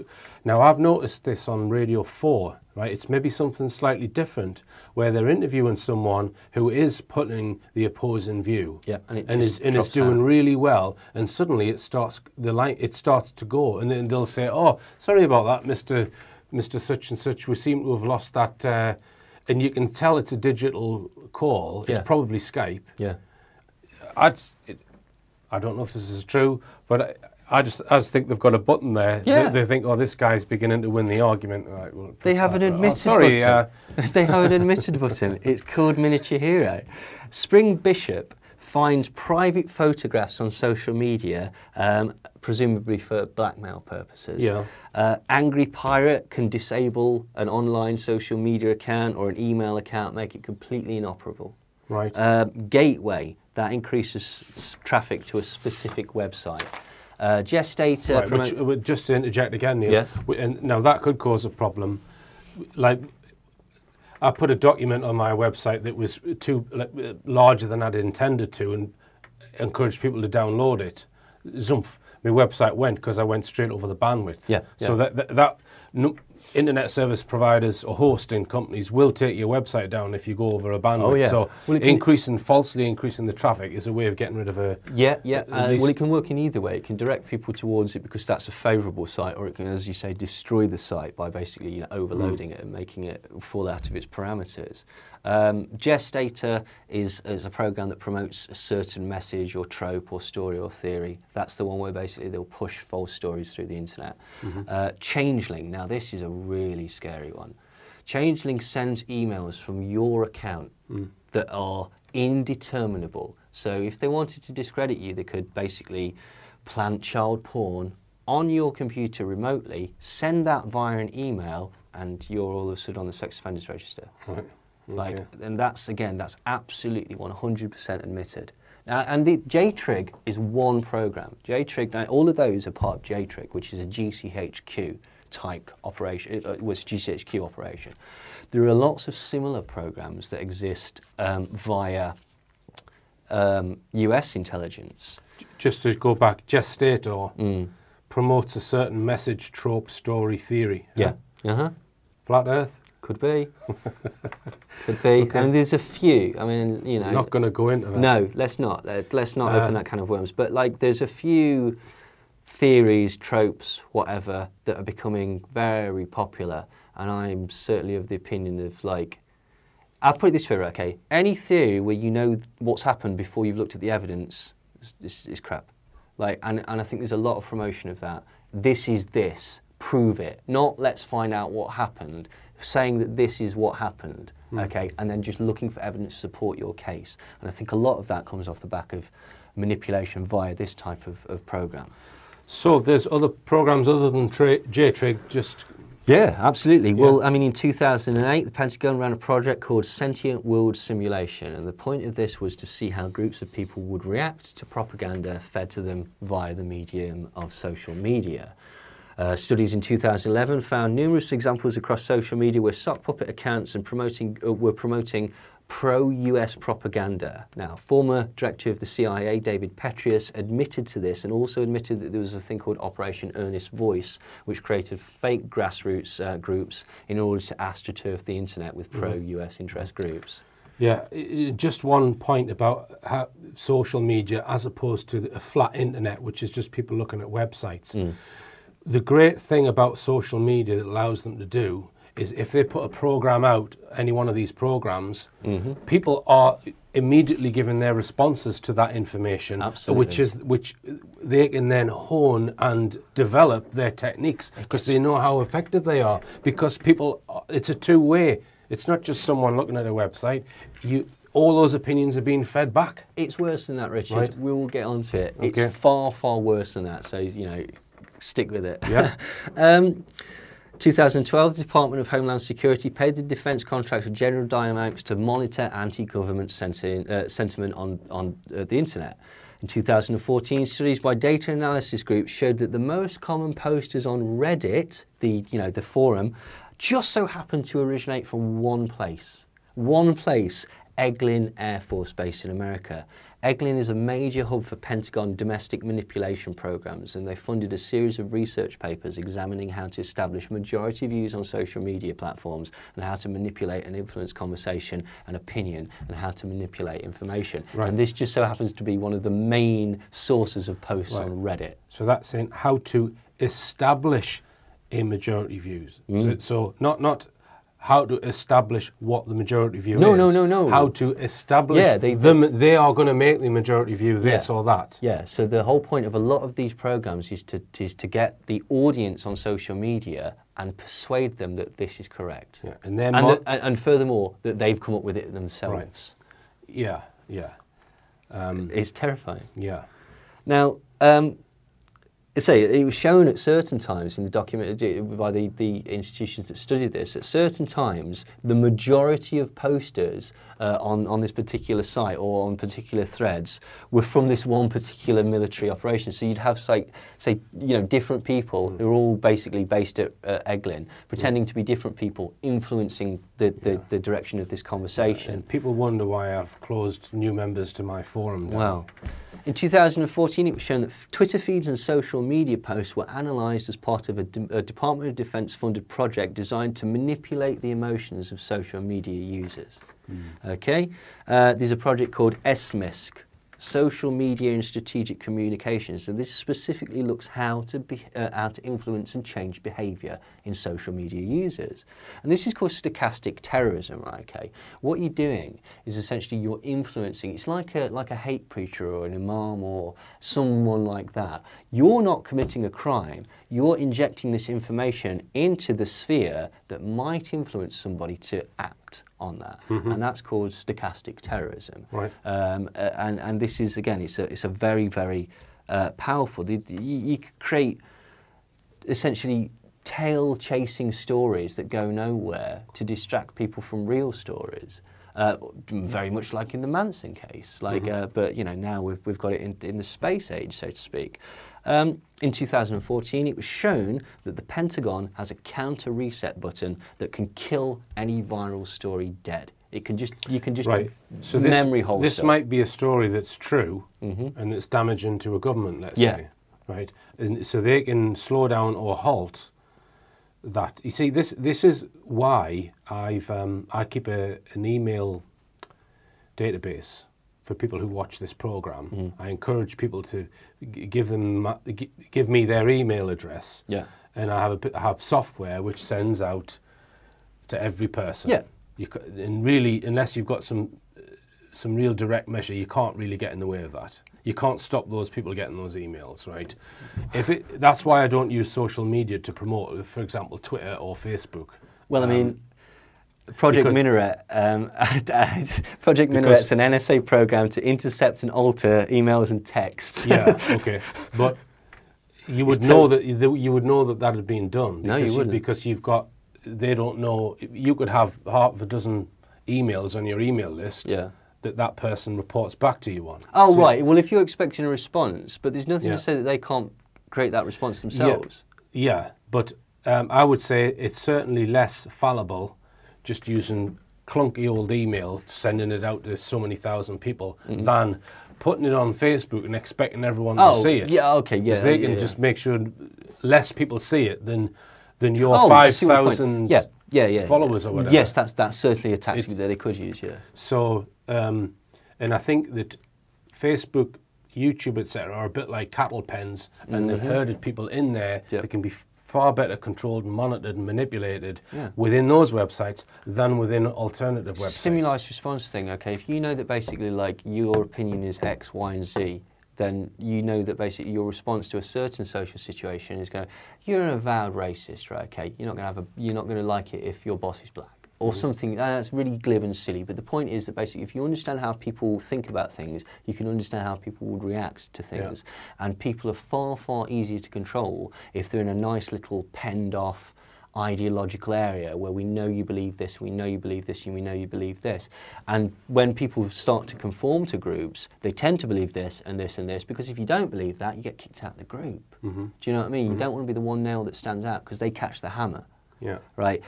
now, I've noticed this on Radio 4, right? It's maybe something slightly different, where they're interviewing someone who is putting the opposing view, and is doing really well, and suddenly it starts to go, and then they'll say, "Oh, sorry about that, Mr. Such and Such. We seem to have lost that," and you can tell it's a digital call. It's probably Skype. Yeah, I don't know if this is true, but I just think they've got a button there. Yeah. They think, oh, this guy's beginning to win the argument. Right, well, they have an admitted button. They have an admitted button. It's called Miniature Hero. Spring Bishop finds private photographs on social media, presumably for blackmail purposes. Yeah. Angry Pirate can disable an online social media account or an email account, make it completely inoperable. Right. Gateway, that increases traffic to a specific website. Gestator... Right, just to interject again, Neil, and now that could cause a problem. Like, I put a document on my website that was larger than I'd intended to, and encouraged people to download it. Zumph, my website went because I went straight over the bandwidth. So that internet service providers or hosting companies will take your website down if you go over a bandwidth. So falsely increasing the traffic is a way of getting rid of a... Well, it can work in either way. It can direct people towards it because that's a favourable site, or it can, as you say, destroy the site by basically overloading it and making it fall out of its parameters. Gestator is a program that promotes a certain message or trope or story or theory. That's the one where basically they'll push false stories through the internet. Changeling, now this is a really scary one. Changeling sends emails from your account that are indeterminable. So if they wanted to discredit you, they could basically plant child porn on your computer remotely, send that via an email, and you're all of a sudden on the sex offenders register. Right. Like, and that's absolutely 100% admitted. And the JTrig is one program. JTrig, now all of those are part of JTrig, which is a GCHQ type operation. It was a GCHQ operation. There are lots of similar programs that exist via US intelligence. Just to go back, Gestator promotes a certain message, trope, story, theory. Yeah. Flat Earth? Could be. Could be. Okay. And there's a few. I mean, you know. Not going to go into that. No, let's not. Let's not open that can of worms. But like, there's a few theories, tropes, whatever, that are becoming very popular. And I'm certainly of the opinion of like, I'll put it this way, okay? Any theory where you know what's happened before you've looked at the evidence is crap. Like, and I think there's a lot of promotion of that. This is this. Prove it. Not let's find out what happened. Saying that this is what happened, okay, and then just looking for evidence to support your case. And I think a lot of that comes off the back of manipulation via this type of program. So there's other programs other than JTrig, just... Yeah, absolutely. Yeah. Well, I mean, in 2008, the Pentagon ran a project called Sentient World Simulation, and the point of this was to see how groups of people would react to propaganda fed to them via the medium of social media. Studies in 2011 found numerous examples across social media where sock puppet accounts and were promoting pro-US propaganda. Now, former director of the CIA, David Petraeus, admitted to this and also admitted that there was a thing called Operation Earnest Voice, which created fake grassroots groups in order to astroturf the internet with pro-US interest groups. Yeah, just one point about how social media as opposed to a flat internet, which is just people looking at websites. The great thing about social media that allows them to do is if they put a program out, any one of these programs, people are immediately given their responses to that information, which they can then hone and develop their techniques because they know how effective they are. Because people, it's a two-way. It's not just someone looking at a website. All those opinions are being fed back. It's worse than that, Richard. Right. We will get onto it. Okay. It's far, far worse than that. So, you know, stick with it. Yeah. 2012, the Department of Homeland Security paid the defence contractor General Dynamics to monitor anti-government sentiment on the internet. In 2014, studies by data analysis groups showed that the most common posters on Reddit, the forum, just so happened to originate from one place, Eglin Air Force Base in America. Eglin is a major hub for Pentagon domestic manipulation programs, and they funded a series of research papers examining how to establish majority views on social media platforms and how to manipulate and influence conversation and opinion and how to manipulate information. Right. And this just so happens to be one of the main sources of posts on Reddit. So that's saying how to establish a majority views. So not how to establish what the majority view is. No. How to establish they are going to make the majority view this or that. Yeah, so the whole point of a lot of these programs is to get the audience on social media and persuade them that this is correct. Yeah, and furthermore, that they've come up with it themselves. Right. Yeah. It's terrifying. Yeah. Now, it was shown at certain times in the document by the institutions that studied this. At certain times, the majority of posters on this particular site or on particular threads were from this one particular military operation. So you'd have, say, different people who are all basically based at Eglin, pretending to be different people, influencing the direction of this conversation. And people wonder why I've closed new members to my forum now. Well. In 2014, it was shown that Twitter feeds and social media posts were analysed as part of a Department of Defence funded project designed to manipulate the emotions of social media users. Okay, there's a project called SMISC, Social Media and Strategic Communications, and this specifically looks how to influence and change behaviour in social media users. And this is called stochastic terrorism, right? Okay, what you're doing is essentially you're influencing. It's like a hate preacher or an imam or someone like that. You're not committing a crime. You're injecting this information into the sphere that might influence somebody to act on that, and that's called stochastic terrorism. Right. And this is, again, it's a very, very powerful. You could create essentially tail-chasing stories that go nowhere to distract people from real stories. Very much like in the Manson case, but now we've got it in the space age, so to speak. In 2014, it was shown that the Pentagon has a counter reset button that can kill any viral story dead. You can just right. So memory hold this stuff. might be a story that's true and it's damaging to a government, let's say, right? And so they can slow down or halt that. You see, this is why I keep an email database for people who watch this program. I encourage people to give me their email address. Yeah. And I have software which sends out to every person. Yeah. And really, unless you've got some real direct measure, you can't really get in the way of that. You can't stop those people getting those emails, right? That's why I don't use social media to promote, for example, Twitter or Facebook. Well, I mean, Project Minaret. Project Minaret's an NSA program to intercept and alter emails and texts. Yeah, okay, but you would know that had been done. No, you wouldn't, because they don't know. You could have half a dozen emails on your email list. Yeah. That person reports back to you on. Oh, so, right. Well, if you're expecting a response, but there's nothing to say that they can't create that response themselves. Yeah, but I would say it's certainly less fallible just using clunky old email, sending it out to so many thousand people, than putting it on Facebook and expecting everyone to see it. Yeah, okay, yeah. Because they can just make sure less people see it than your Oh, 5,000 followers or whatever. Yes, that's certainly a tactic that they could use, yeah. So, and I think that Facebook, YouTube, etc., are a bit like cattle pens, and they've herded people in there that can be far better controlled and monitored and manipulated within those websites than within alternative websites. Stimulus response thing, okay, if you know that basically like your opinion is X, Y, and Z, then you know that basically your response to a certain social situation is going, you're an avowed racist, right? Okay, you're not going to like it if your boss is black. Or something, that's really glib and silly, but the point is that basically if you understand how people think about things, you can understand how people would react to things. And people are far, far easier to control if they're in a nice little penned off ideological area where we know you believe this, we know you believe this, and we know you believe this. And when people start to conform to groups, they tend to believe this and this and this, because if you don't believe that, you get kicked out of the group. Do you know what I mean? You don't want to be the one nail that stands out because they catch the hammer. Yeah. Right?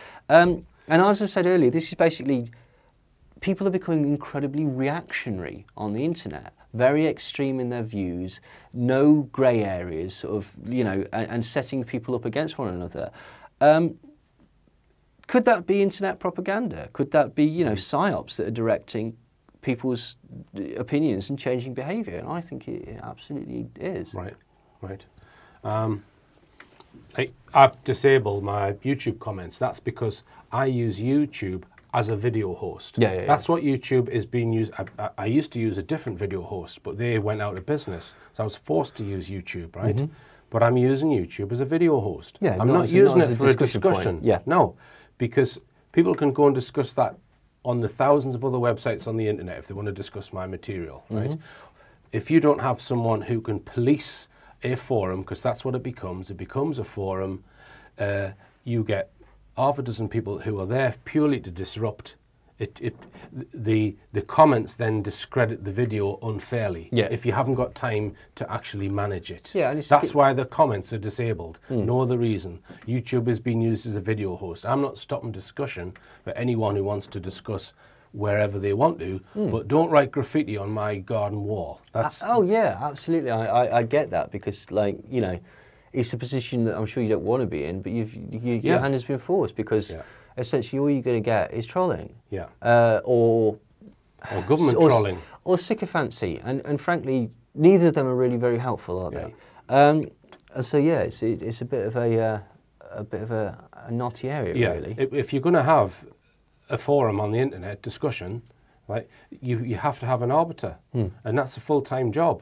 And as I said earlier, this is basically, people are becoming incredibly reactionary on the internet, very extreme in their views, no grey areas, sort of, you know, and setting people up against one another. Could that be internet propaganda? Could that be, you know, Psy-Ops that are directing people's opinions and changing behaviour? And I think it absolutely is. Right, right. I've disabled my YouTube comments. That's because I use YouTube as a video host. That's what YouTube is being used. I used to use a different video host, but they went out of business. So I was forced to use YouTube, right? But I'm using YouTube as a video host. I'm not using it for a discussion. No, because people can go and discuss that on the thousands of other websites on the internet if they want to discuss my material, right? If you don't have someone who can police a forum, because that's what it becomes a forum, you get half a dozen people who are there purely to disrupt. The comments then discredit the video unfairly if you haven't got time to actually manage it. That's why the comments are disabled. No other reason. YouTube is being used as a video host. I'm not stopping discussion for anyone who wants to discuss wherever they want to, but don't write graffiti on my garden wall. That's oh yeah, absolutely. I get that, because, like, you know, it's a position that I'm sure you don't want to be in, but your hand has been forced, because essentially all you're going to get is trolling. Or government trolling. Or sycophancy. And frankly, neither of them are really very helpful, are they? And so yeah, it's a bit of a knotty area, really. If you're going to have a forum on the internet discussion, right, you have to have an arbiter, and that's a full-time job,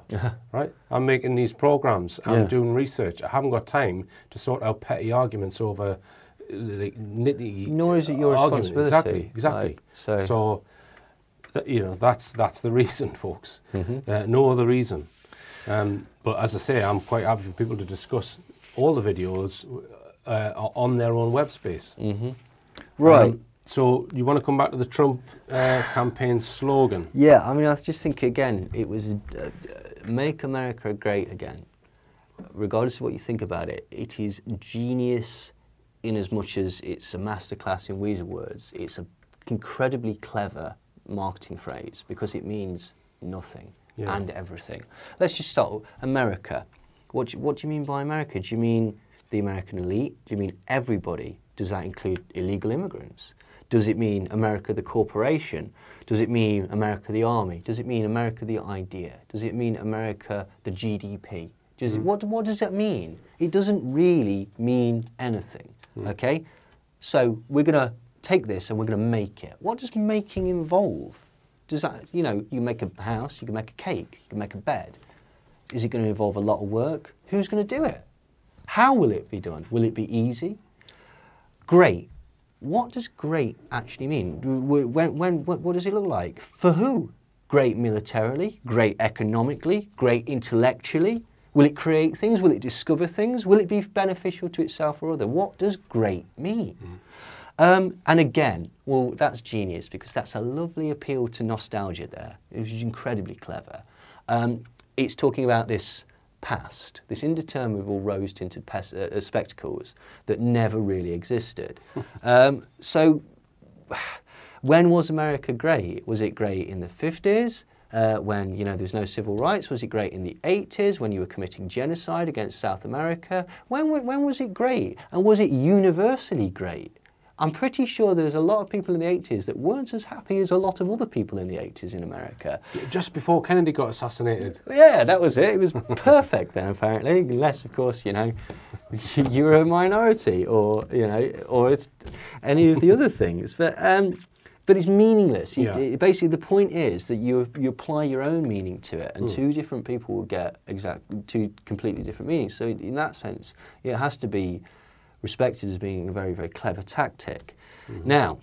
right? I'm making these programs, I'm doing research. I haven't got time to sort out petty arguments over nitty. Nor is it your responsibility. Exactly. Like, so you know, that's the reason, folks. No other reason. But as I say, I'm quite happy for people to discuss all the videos on their own web space. Right. So you want to come back to the Trump campaign slogan? Yeah, I mean, I just think, again, it was make America great again. Regardless of what you think about it, it is genius in as much as it's a masterclass in weasel words. It's an incredibly clever marketing phrase, because it means nothing and everything. Let's just start with America. What do you mean by America? Do you mean the American elite? Do you mean everybody? Does that include illegal immigrants? Does it mean America the corporation? Does it mean America the army? Does it mean America the idea? Does it mean America the GDP? What does that mean? It doesn't really mean anything, okay? So we're going to take this and we're going to make it. What does making involve? Does that, you know, you make a house, you can make a cake, you can make a bed. Is it going to involve a lot of work? Who's going to do it? How will it be done? Will it be easy? Great. What does great actually mean? What does it look like? For who? Great militarily? Great economically? Great intellectually? Will it create things? Will it discover things? Will it be beneficial to itself or other? What does great mean? And again, well, that's genius, because that's a lovely appeal to nostalgia there. It was incredibly clever. It's talking about this past, this indeterminable rose-tinted spectacles that never really existed. So When was America great? Was it great in the 50s? When there's no civil rights? Was it great in the 80s when you were committing genocide against South America? When was it great? And was it universally great? I'm pretty sure there's a lot of people in the 80s that weren't as happy as a lot of other people in the 80s in America. Just before Kennedy got assassinated. Yeah, that was it. It was perfect then, apparently. Unless, of course, you were a minority, or or it's any of the other things. But it's meaningless. Basically, the point is that you apply your own meaning to it, and two different people will get two completely different meanings. So in that sense, it has to be respected as being a very, very clever tactic. Now,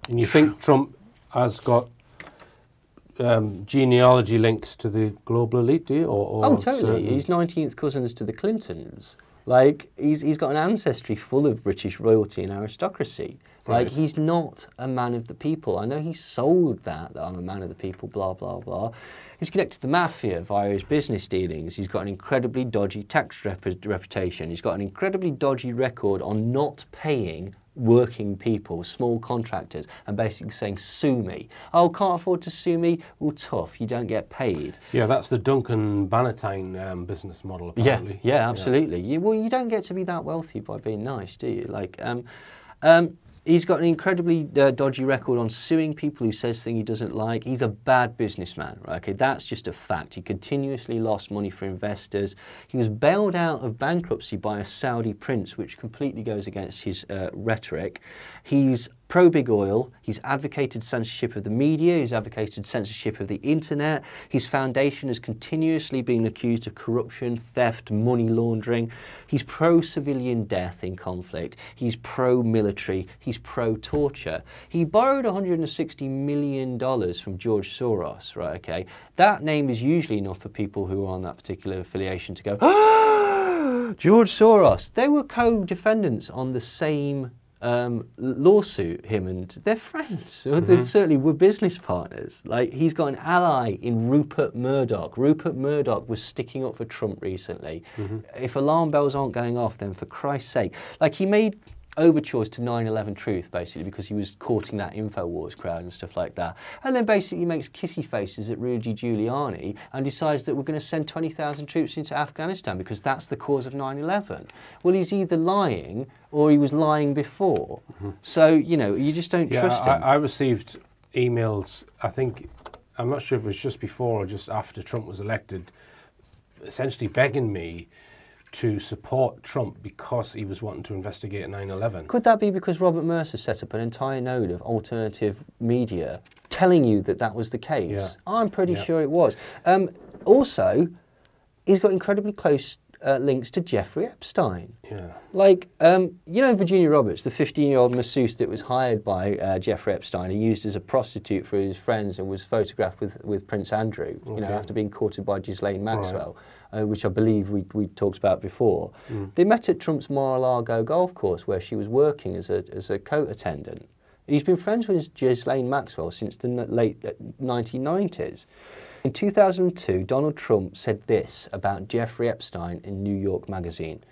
and you think Trump has got genealogy links to the global elite, do you? Oh, totally. He's 19th cousins to the Clintons. Like, he's got an ancestry full of British royalty and aristocracy. Like, he's not a man of the people. I know he sold that I'm a man of the people, blah, blah, blah. He's connected to the mafia via his business dealings. He's got an incredibly dodgy tax reputation. He's got an incredibly dodgy record on not paying working people, small contractors, and basically saying, sue me. Oh, can't afford to sue me? Well, tough, you don't get paid. Yeah, that's the Duncan Bannatyne business model, apparently. Yeah, absolutely. Yeah. Well, you don't get to be that wealthy by being nice, do you? Like, he's got an incredibly dodgy record on suing people who says things he doesn't like. He's a bad businessman, right? Okay, that's just a fact. He continuously lost money for investors. He was bailed out of bankruptcy by a Saudi prince, which completely goes against his rhetoric. He's pro-big oil. He's advocated censorship of the media. He's advocated censorship of the internet. His foundation has continuously been accused of corruption, theft, money laundering. He's pro-civilian death in conflict. He's pro-military. He's pro-torture. He borrowed $160 million from George Soros, right, okay? That name is usually enough for people who are on that particular affiliation to go, ah, George Soros. They were co-defendants on the same lawsuit, him and they're friends. They certainly were business partners. Like, he's got an ally in Rupert Murdoch. Rupert Murdoch was sticking up for Trump recently. If alarm bells aren't going off, then for Christ's sake, like, he made overtures to 9/11 Truth, basically, because he was courting that InfoWars crowd and stuff like that. And then basically makes kissy faces at Rudy Giuliani and decides that we're going to send 20,000 troops into Afghanistan because that's the cause of 9/11. Well, he's either lying or he was lying before. So, you just don't trust him. I received emails, I'm not sure if it was just before or just after Trump was elected, essentially begging me to support Trump because he was wanting to investigate 9/11. Could that be because Robert Mercer set up an entire node of alternative media telling you that that was the case? Yeah. I'm pretty sure it was. Also, he's got incredibly close links to Jeffrey Epstein. Yeah. Like, Virginia Roberts, the 15-year-old masseuse that was hired by Jeffrey Epstein, he used as a prostitute for his friends and was photographed with Prince Andrew, after being courted by Ghislaine Maxwell. Which I believe we talked about before. They met at Trump's Mar-a-Lago golf course where she was working as a coat attendant. He's been friends with Ghislaine Maxwell since the late 1990s. In 2002, Donald Trump said this about Jeffrey Epstein in New York Magazine.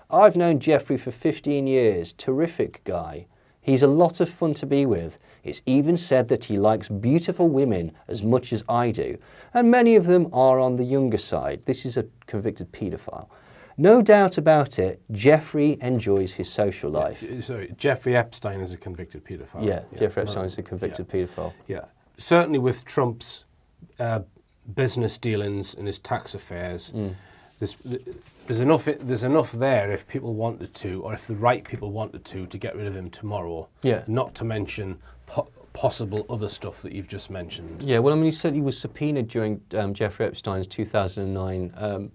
"I've known Jeffrey for 15 years, terrific guy. He's a lot of fun to be with. It's even said that he likes beautiful women as much as I do, and many of them are on the younger side." This is a convicted paedophile. "No doubt about it, Jeffrey enjoys his social life." Sorry, Jeffrey Epstein is a convicted paedophile. Yeah, Jeffrey Epstein is a convicted paedophile. Yeah, certainly with Trump's business dealings and his tax affairs, there's enough there if people wanted to, or if the right people wanted to get rid of him tomorrow. Yeah. Not to mention possible other stuff that you've just mentioned. Yeah, well, I mean, he certainly was subpoenaed during Jeffrey Epstein's 2009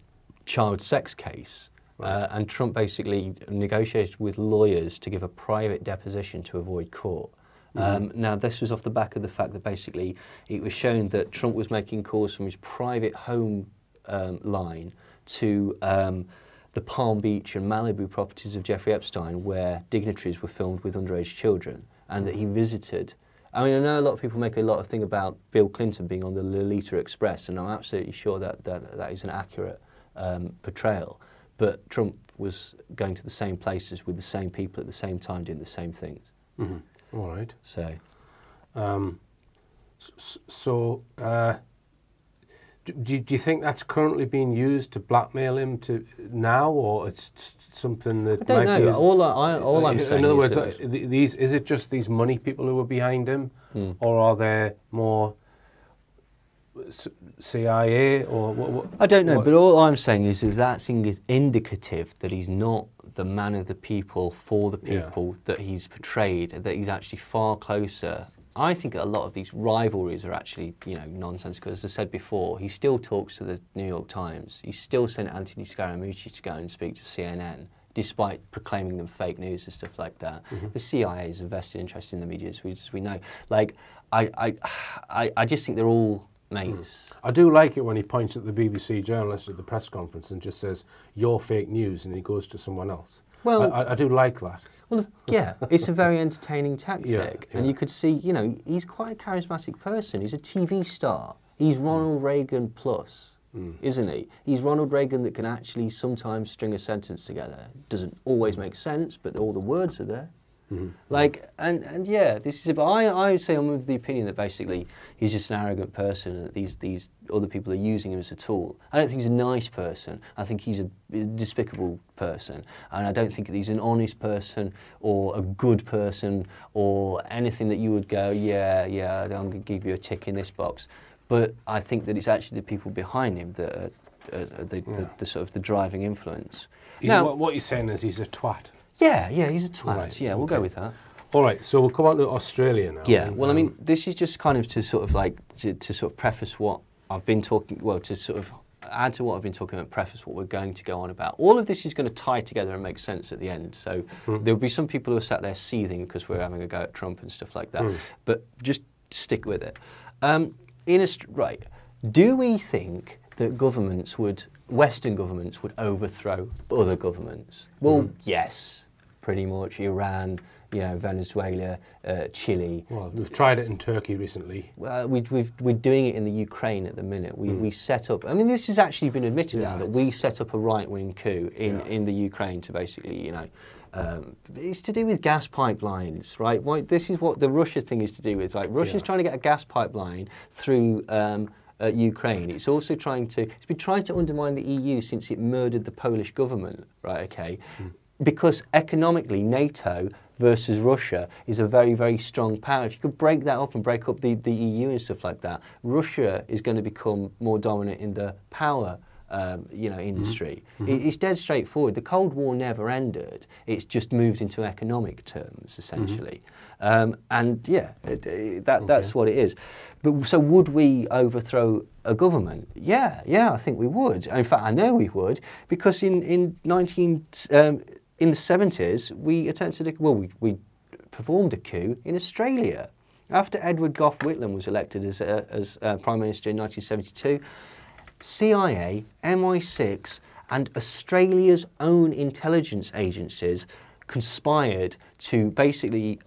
child sex case. Right. And Trump basically negotiated with lawyers to give a private deposition to avoid court. Now, this was off the back of the fact that basically it was shown that Trump was making calls from his private home line to the Palm Beach and Malibu properties of Jeffrey Epstein, where dignitaries were filmed with underage children, and that he visited. I mean, I know a lot of people make a lot of thing about Bill Clinton being on the Lolita Express, and I'm absolutely sure that is an accurate portrayal. But Trump was going to the same places with the same people at the same time, doing the same things. All right. So, So, do you think that's currently being used to blackmail him to now, or it's something that I don't might know. be? All I'm saying in other words, is that these is it just these money people who are behind him, or are there more CIA or what? I don't know, but all I'm saying is that that's indicative that he's not the man of the people for the people that he's portrayed. That he's actually far closer. I think a lot of these rivalries are actually, nonsensical. As I said before, he still talks to the New York Times. He still sent Anthony Scaramucci to go and speak to CNN, despite proclaiming them fake news and stuff like that. The CIA is a vested interest in the media, as we know. Like, I just think they're all mates. I do like it when he points at the BBC journalist at the press conference and just says, "You're fake news," and he goes to someone else. Well, I do like that. Well, yeah, it's a very entertaining tactic. And you could see, he's quite a charismatic person. He's a TV star. He's Ronald Reagan plus, isn't he? He's Ronald Reagan that can actually sometimes string a sentence together. Doesn't always make sense, but all the words are there. Like, and yeah, this is it. But I would say I'm of the opinion that basically he's just an arrogant person and that these other people are using him as a tool. I don't think he's a nice person. I think he's a despicable person. And I don't think that he's an honest person or a good person or anything that you would go, yeah, I'm going to give you a tick in this box. But I think that it's actually the people behind him that are the sort of the driving influence. Now, what you're saying is he's a twat. Yeah, he's a twat. Right, yeah, we'll go with that. All right, so we'll come on to Australia now. Yeah, well, I mean, this is just kind of to sort of like, to sort of preface what I've been talking, well, to sort of add to what I've been talking about, preface what we're going to go on about. All of this is going to tie together and make sense at the end. So there'll be some people who are sat there seething because we're having a go at Trump and stuff like that. But just stick with it. Right, do we think that Western governments would overthrow other governments? Well, yes, pretty much. Iran, Venezuela, Chile. Well, we've tried it in Turkey recently. We're doing it in the Ukraine at the minute. We set up, I mean, this has actually been admitted now that we set up a right-wing coup in the Ukraine to basically, it's to do with gas pipelines, right? This is what the Russia thing is to do with. Like, Russia's trying to get a gas pipeline through Ukraine. It's also it's been trying to undermine the EU since it murdered the Polish government, right, okay? Because economically, NATO versus Russia is a very, very strong power. If you could break that up and break up the EU and stuff like that, Russia is going to become more dominant in the power industry. It's dead straightforward. The Cold War never ended. It's just moved into economic terms, essentially. And yeah, that's what it is. But so would we overthrow a government? Yeah, I think we would. In fact, I know we would, because in the 70s, we performed a coup in Australia. After Edward Gough Whitlam was elected as Prime Minister in 1972, CIA, MI6 and Australia's own intelligence agencies conspired to basically,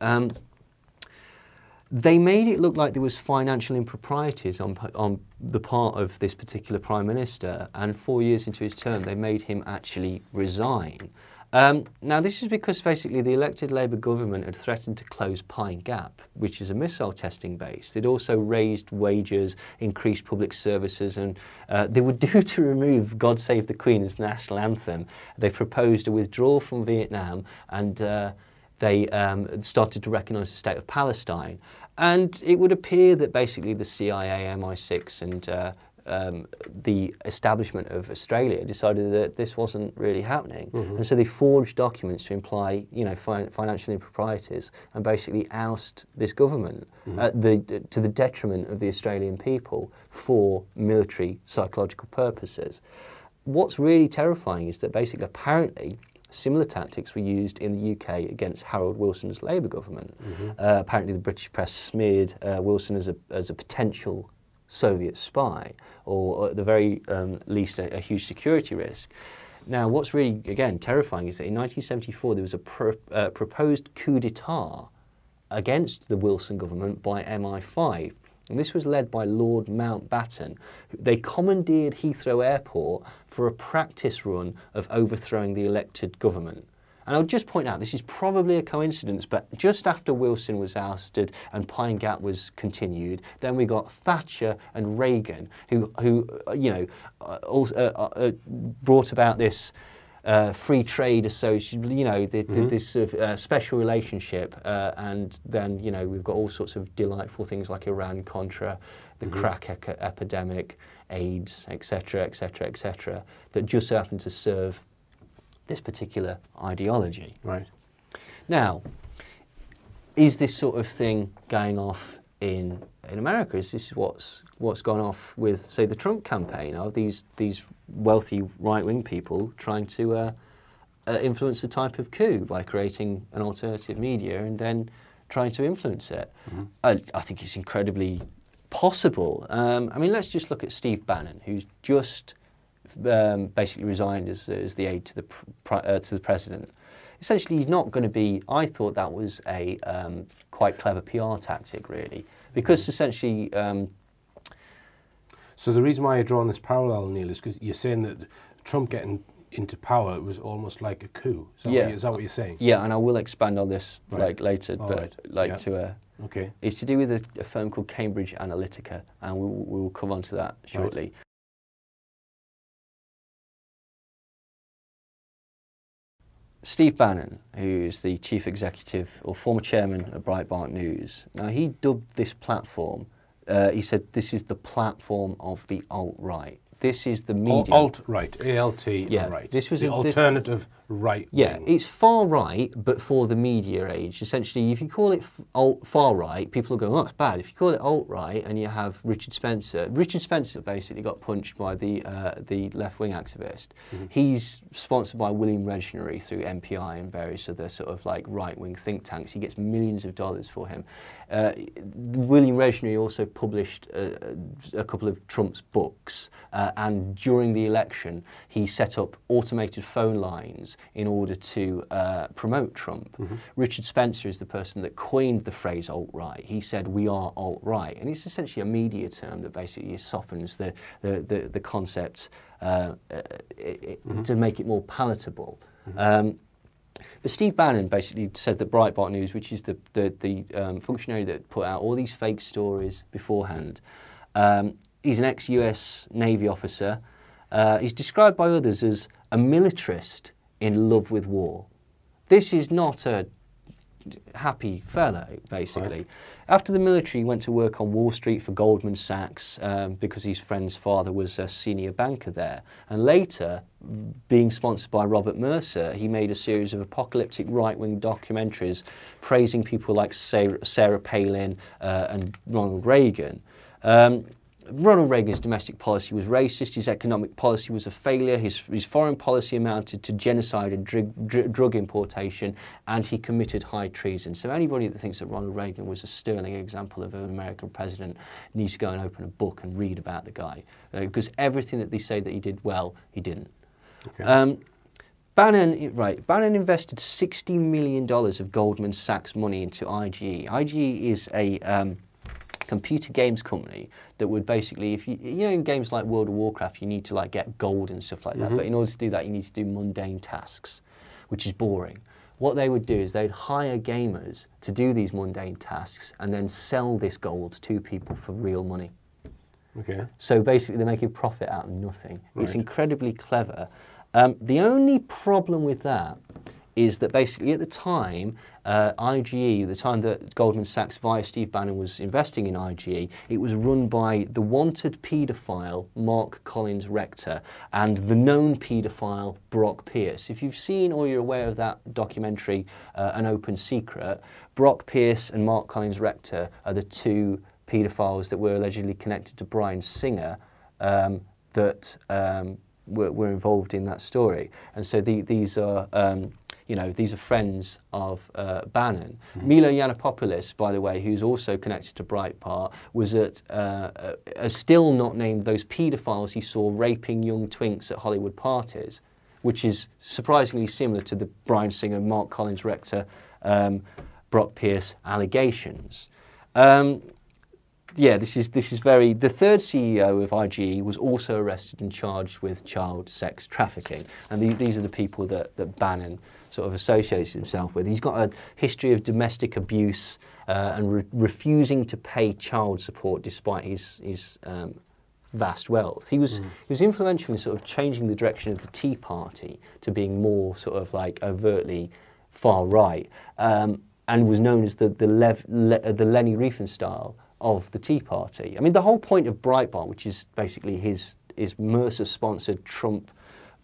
they made it look like there was financial improprieties on the part of this particular Prime Minister, and 4 years into his term they made him actually resign. Now this is because basically the elected Labour government had threatened to close Pine Gap, which is a missile testing base. They'd also raised wages, increased public services, and they were due to remove God Save the Queen as the national anthem. They proposed a withdrawal from Vietnam, and they started to recognise the state of Palestine. And it would appear that basically the CIA, MI6 and the establishment of Australia decided that this wasn't really happening, and so they forged documents to imply, financial improprieties and basically oust this government to the detriment of the Australian people for military psychological purposes. What's really terrifying is that basically, apparently, similar tactics were used in the UK against Harold Wilson's Labour government. Apparently, the British press smeared Wilson as a potential Soviet spy, or at the very least a huge security risk. Now, what's really, again, terrifying is that in 1974 there was a proposed coup d'etat against the Wilson government by MI5, and this was led by Lord Mountbatten. They commandeered Heathrow Airport for a practice run of overthrowing the elected government. And I'll just point out, this is probably a coincidence, but just after Wilson was ousted and Pine Gap was continued, then we got Thatcher and Reagan, who you know, also, brought about this free trade association, you know, this sort of special relationship, and then, you know, we've got all sorts of delightful things like Iran-Contra, the crack epidemic, AIDS, etc., etc., etc., that just happen to serve this particular ideology. Right. Now, is this sort of thing going off in America? Is this what's gone off with, say, the Trump campaign? Are these wealthy right-wing people trying to influence the type of coup by creating an alternative media and then trying to influence it? I think it's incredibly possible. I mean, let's just look at Steve Bannon, who's just basically resigned as the aide to the president. Essentially, he's not going to be. I thought that was a quite clever PR tactic, really, because essentially. So the reason why you're drawing this parallel, Neil, is because you're saying that Trump getting into power was almost like a coup. Is that what you're saying? Yeah, and I will expand on this like later, All but right. like Yeah. to. Okay. It's to do with a firm called Cambridge Analytica, and we will come on to that shortly. Right. Steve Bannon, who's the chief executive or former chairman of Breitbart News, now he dubbed this platform, he said this is the platform of the alt-right. This is the media. Alt-right, A-L-T, Yeah, right. this was the alternative right Yeah, wing. it's far right, but for the media age. Essentially, if you call it far right, people will go, oh, that's bad. If you call it alt right and you have Richard Spencer basically got punched by the left-wing activist. He's sponsored by William Regnery through MPI and various other sort of like right-wing think tanks. He gets millions of dollars for him. William Regnery also published a couple of Trump's books, and during the election, he set up automated phone lines in order to promote Trump. Richard Spencer is the person that coined the phrase alt-right. He said, we are alt-right. And it's essentially a media term that basically softens the concept to make it more palatable. But Steve Bannon basically said that Breitbart News, which is the functionary that put out all these fake stories beforehand, he's an ex-US Navy officer. He's described by others as a militarist in love with war. This is not a happy fellow, basically. Right. After the military, he went to work on Wall Street for Goldman Sachs because his friend's father was a senior banker there. And later, being sponsored by Robert Mercer, he made a series of apocalyptic right-wing documentaries praising people like Sarah Palin and Ronald Reagan. Ronald Reagan's domestic policy was racist, his economic policy was a failure, his foreign policy amounted to genocide and drug importation, and he committed high treason. So anybody that thinks that Ronald Reagan was a sterling example of an American president needs to go and open a book and read about the guy, because everything that they say that he did well, he didn't. Okay. Bannon invested $60 million of Goldman Sachs money into IGE. IGE is a computer games company that would basically, if you know, in games like World of Warcraft, you need to like get gold and stuff like that. But in order to do that, you need to do mundane tasks, which is boring. What they would do is they'd hire gamers to do these mundane tasks and then sell this gold to people for real money. Okay. So basically, they're making profit out of nothing. Right. It's incredibly clever. The only problem with that is that basically at the time, IGE, the time that Goldman Sachs via Steve Bannon was investing in IGE, it was run by the wanted paedophile Mark Collins Rector and the known paedophile Brock Pierce. If you've seen or you're aware of that documentary, An Open Secret, Brock Pierce and Mark Collins Rector are the two paedophiles that were allegedly connected to Bryan Singer that were involved in that story. And so these are you know, these are friends of Bannon. Milo Yiannopoulos, by the way, who's also connected to Breitbart, was at still not named those paedophiles he saw raping young twinks at Hollywood parties, which is surprisingly similar to the Bryan Singer, Mark Collins Rector, Brock Pierce allegations. yeah, this is very. The third CEO of IGE was also arrested and charged with child sex trafficking, and these are the people that Bannon sort of associates himself with. He's got a history of domestic abuse and refusing to pay child support despite his vast wealth. He was influential in sort of changing the direction of the Tea Party to being more sort of like overtly far right, and was known as the Leni Riefenstahl of the Tea Party. I mean, the whole point of Breitbart, which is basically his Mercer-sponsored Trump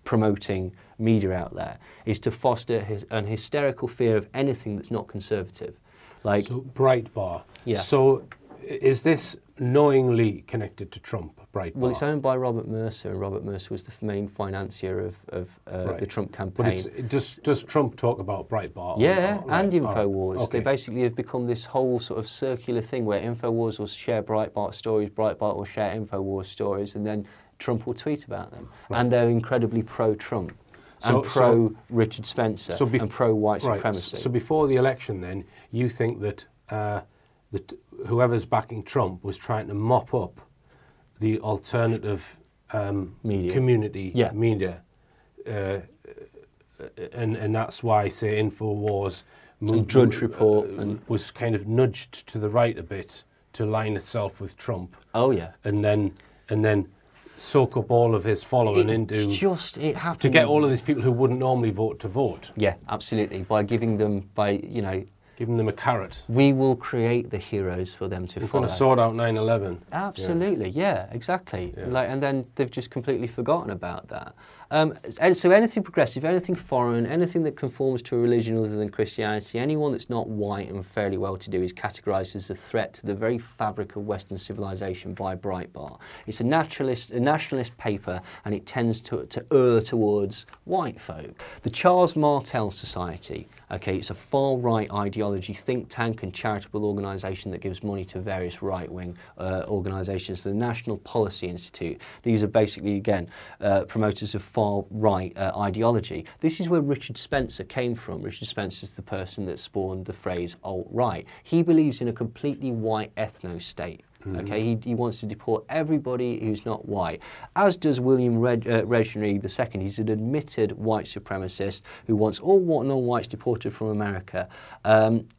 promoting media outlet, is to foster an hysterical fear of anything that's not conservative. Like, so Breitbart. Yeah. So is this knowingly connected to Trump, Breitbart? Well, it's owned by Robert Mercer, and Robert Mercer was the main financier of the Trump campaign. But does Trump talk about Breitbart? Yeah, and InfoWars. Right. Okay. They basically have become this whole sort of circular thing where InfoWars will share Breitbart stories, Breitbart will share InfoWars stories, and then Trump will tweet about them. Right. And they're incredibly pro-Trump. And pro-Richard Spencer, and pro-white supremacy. So before the election then, you think that whoever's backing Trump was trying to mop up the alternative community media, and that's why, say, InfoWars and Drudge Report was kind of nudged to the right a bit to line itself with Trump. Oh yeah. And then soak up all of his following it happened to get all of these people who wouldn't normally vote to vote. Yeah, absolutely. By giving them, giving them a carrot. We will create the heroes for them to follow. We're going to sort out 9/11. Absolutely, yeah, exactly. Yeah. And then they've just completely forgotten about that. And so anything progressive, anything foreign, anything that conforms to a religion other than Christianity, anyone that's not white and fairly well-to-do is categorised as a threat to the very fabric of Western civilization by Breitbart. It's a nationalist paper, and it tends to err towards white folk. The Charles Martel Society, okay, it's a far-right ideology think tank and charitable organisation that gives money to various right-wing organisations. The National Policy Institute, these are basically, again, promoters of far-right ideology. This is where Richard Spencer came from. Richard Spencer is the person that spawned the phrase alt-right. He believes in a completely white ethno-state. Okay, he wants to deport everybody who's not white, as does William Regenery II. He's an admitted white supremacist who wants all non-whites deported from America.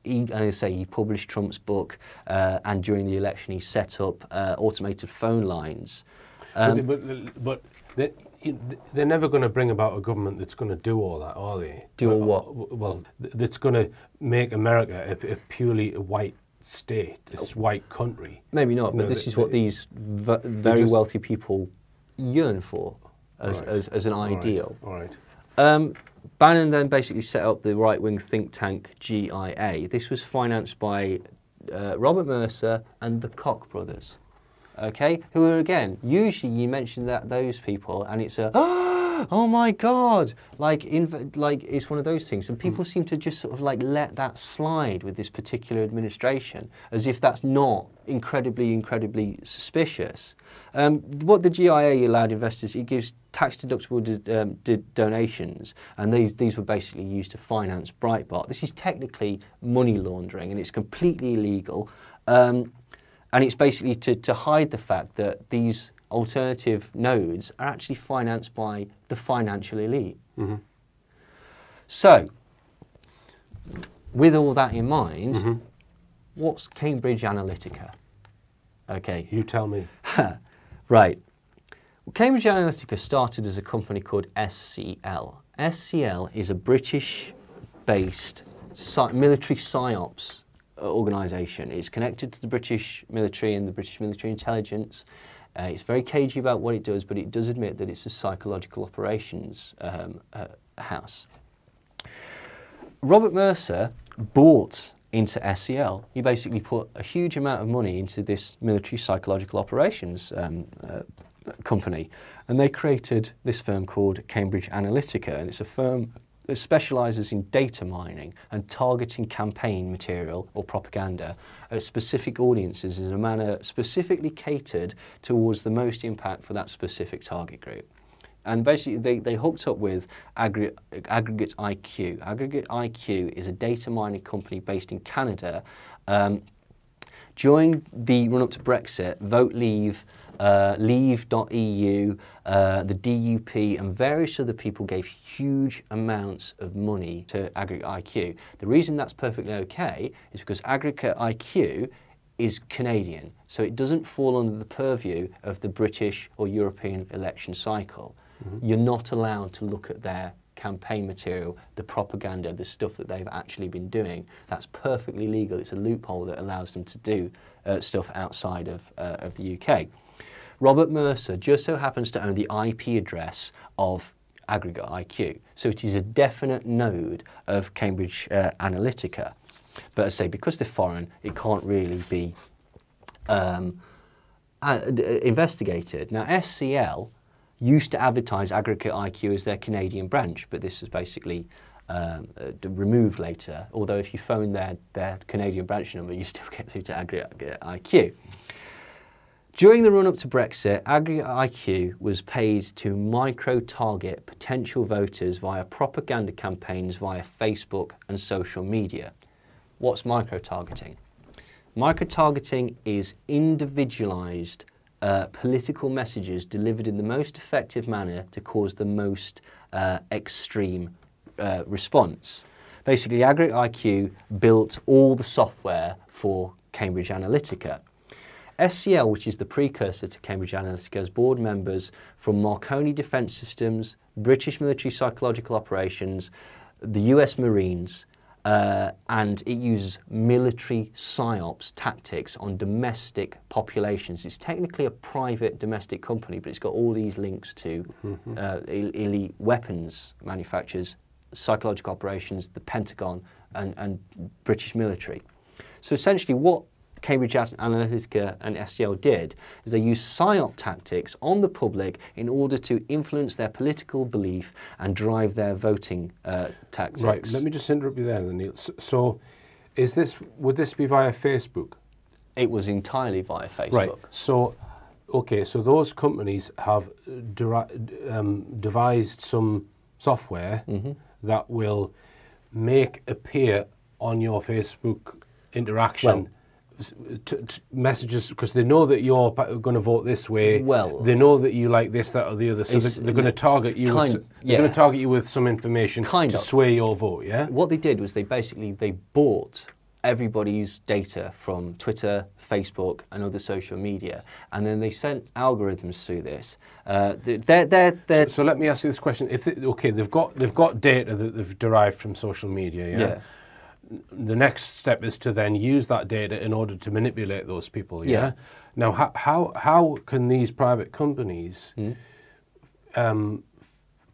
He published Trump's book, and during the election he set up automated phone lines. But they're never going to bring about a government that's going to do all that, are they? Do all what? Well, that's going to make America a purely white state, this white country. Maybe not, but this is what these very wealthy people yearn for as an ideal. All right. Bannon then basically set up the right-wing think tank GIA. This was financed by Robert Mercer and the Koch brothers, okay, who are, again, usually you mention those people and it's a oh my God, like it's one of those things, and people seem to just sort of like let that slide with this particular administration, as if that's not incredibly suspicious. What the GIA allowed investors, it gives tax-deductible donations, and these were basically used to finance Breitbart. This is technically money laundering, and it's completely illegal, and it's basically to hide the fact that these alternative nodes are actually financed by the financial elite. So, with all that in mind, what's Cambridge Analytica? Okay. You tell me. Right. Well, Cambridge Analytica started as a company called SCL. SCL is a British-based military Psy-Ops organisation. It's connected to the British military and the British military intelligence. It's very cagey about what it does, but it does admit that it's a psychological operations house. Robert Mercer bought into SCL. He basically put a huge amount of money into this military psychological operations company, and they created this firm called Cambridge Analytica, and it's a firm that specialises in data mining and targeting campaign material or propaganda at specific audiences in a manner specifically catered towards the most impact for that specific target group. And basically they hooked up with Aggregate IQ. Aggregate IQ is a data mining company based in Canada. during the run-up to Brexit, Vote Leave, Leave.eu, the DUP and various other people gave huge amounts of money to Aggregate IQ. The reason that's perfectly okay is because Aggregate IQ is Canadian, so it doesn't fall under the purview of the British or European election cycle. You're not allowed to look at their campaign material, the propaganda, the stuff that they've actually been doing. That's perfectly legal. It's a loophole that allows them to do stuff outside of the UK. Robert Mercer just so happens to own the IP address of Aggregate IQ, so it is a definite node of Cambridge Analytica. But as I say, because they're foreign, it can't really be investigated. Now, SCL used to advertise Aggregate IQ as their Canadian branch, but this was basically removed later, although if you phone their Canadian branch number, you still get through to Aggregate IQ. During the run-up to Brexit, Aggregate IQ was paid to micro-target potential voters via propaganda campaigns via Facebook and social media. What's micro-targeting? Micro-targeting is individualised political messages delivered in the most effective manner to cause the most extreme response. Basically, Aggregate IQ built all the software for Cambridge Analytica. SCL, which is the precursor to Cambridge Analytica, has board members from Marconi Defence Systems, British Military Psychological Operations, the US Marines, and it uses military Psy-Ops tactics on domestic populations. It's technically a private domestic company, but it's got all these links to elite weapons manufacturers, psychological operations, the Pentagon, and British military. So essentially what Cambridge Analytica and SCL did is they used psyop tactics on the public in order to influence their political belief and drive their voting tactics. Right, let me just interrupt you there, Neil. So would this be via Facebook? It was entirely via Facebook. Right, so, okay, so those companies have devised some software that will make appear on your Facebook interaction messages, because they know that you're going to vote this way. Well, they know that you like this, that, or the other. So they're going to target you. They're going to target you with some information to sway your vote. Yeah. What they did was they bought everybody's data from Twitter, Facebook, and other social media, and then they sent algorithms through this. So let me ask you this question: they've got data that they've derived from social media. Yeah. The next step is to then use that data in order to manipulate those people. Yeah. Now, how can these private companies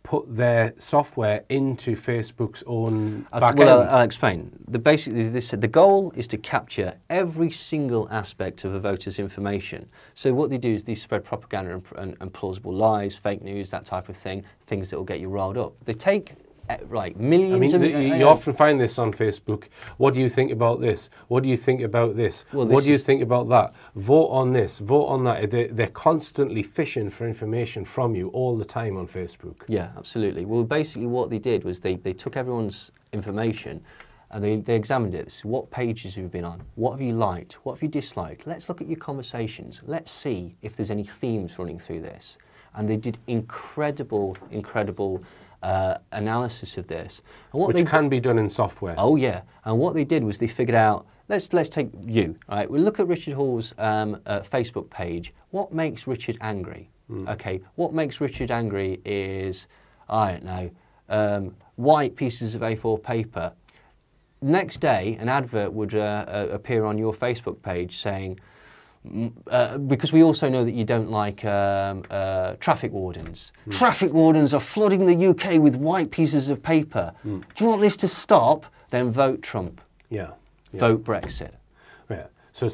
put their software into Facebook's own backend? Well, I'll explain. The goal is to capture every single aspect of a voter's information. So what they do is they spread propaganda and plausible lies, fake news, that type of thing, things that will get you riled up. They take like millions you often find this on Facebook. What do you think about this? What do you think about this? Well, what do you think about that? Vote on this, vote on that. They're constantly fishing for information from you all the time on Facebook. Yeah, absolutely. Well, basically what they did was they took everyone's information and they examined it. So what pages have you been on? What have you liked? What have you disliked? Let's look at your conversations. Let's see if there's any themes running through this. And they did incredible analysis of this. And which can be done in software. Oh yeah, and what they did was they figured out, let's take you, right? We'll look at Richard Hall's Facebook page. What makes Richard angry? Okay, what makes Richard angry is, I don't know, white pieces of A4 paper. Next day, an advert would appear on your Facebook page saying, because we also know that you don't like traffic wardens. Traffic wardens are flooding the UK with white pieces of paper. Do you want this to stop? Then vote Trump. Yeah. Vote Brexit. Yeah. So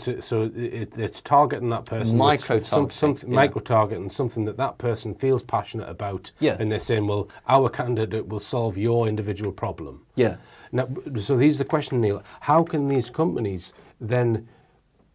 it's targeting that person. Micro-targeting something that person feels passionate about. Yeah. And they're saying, well, our candidate will solve your individual problem. Yeah. Now, so here's the question, Neil. How can these companies then...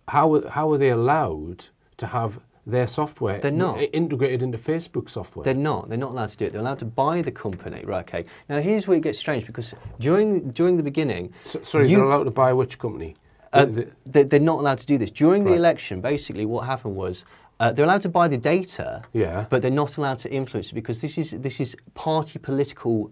How are they allowed to have their software integrated into Facebook software? They're not allowed to do it. They're allowed to buy the company. Right, okay. Now here's where it gets strange, because during the beginning... Sorry, they're allowed to buy which company? They're not allowed to do this. During the election, basically what happened was they're allowed to buy the data, but they're not allowed to influence it because this is party political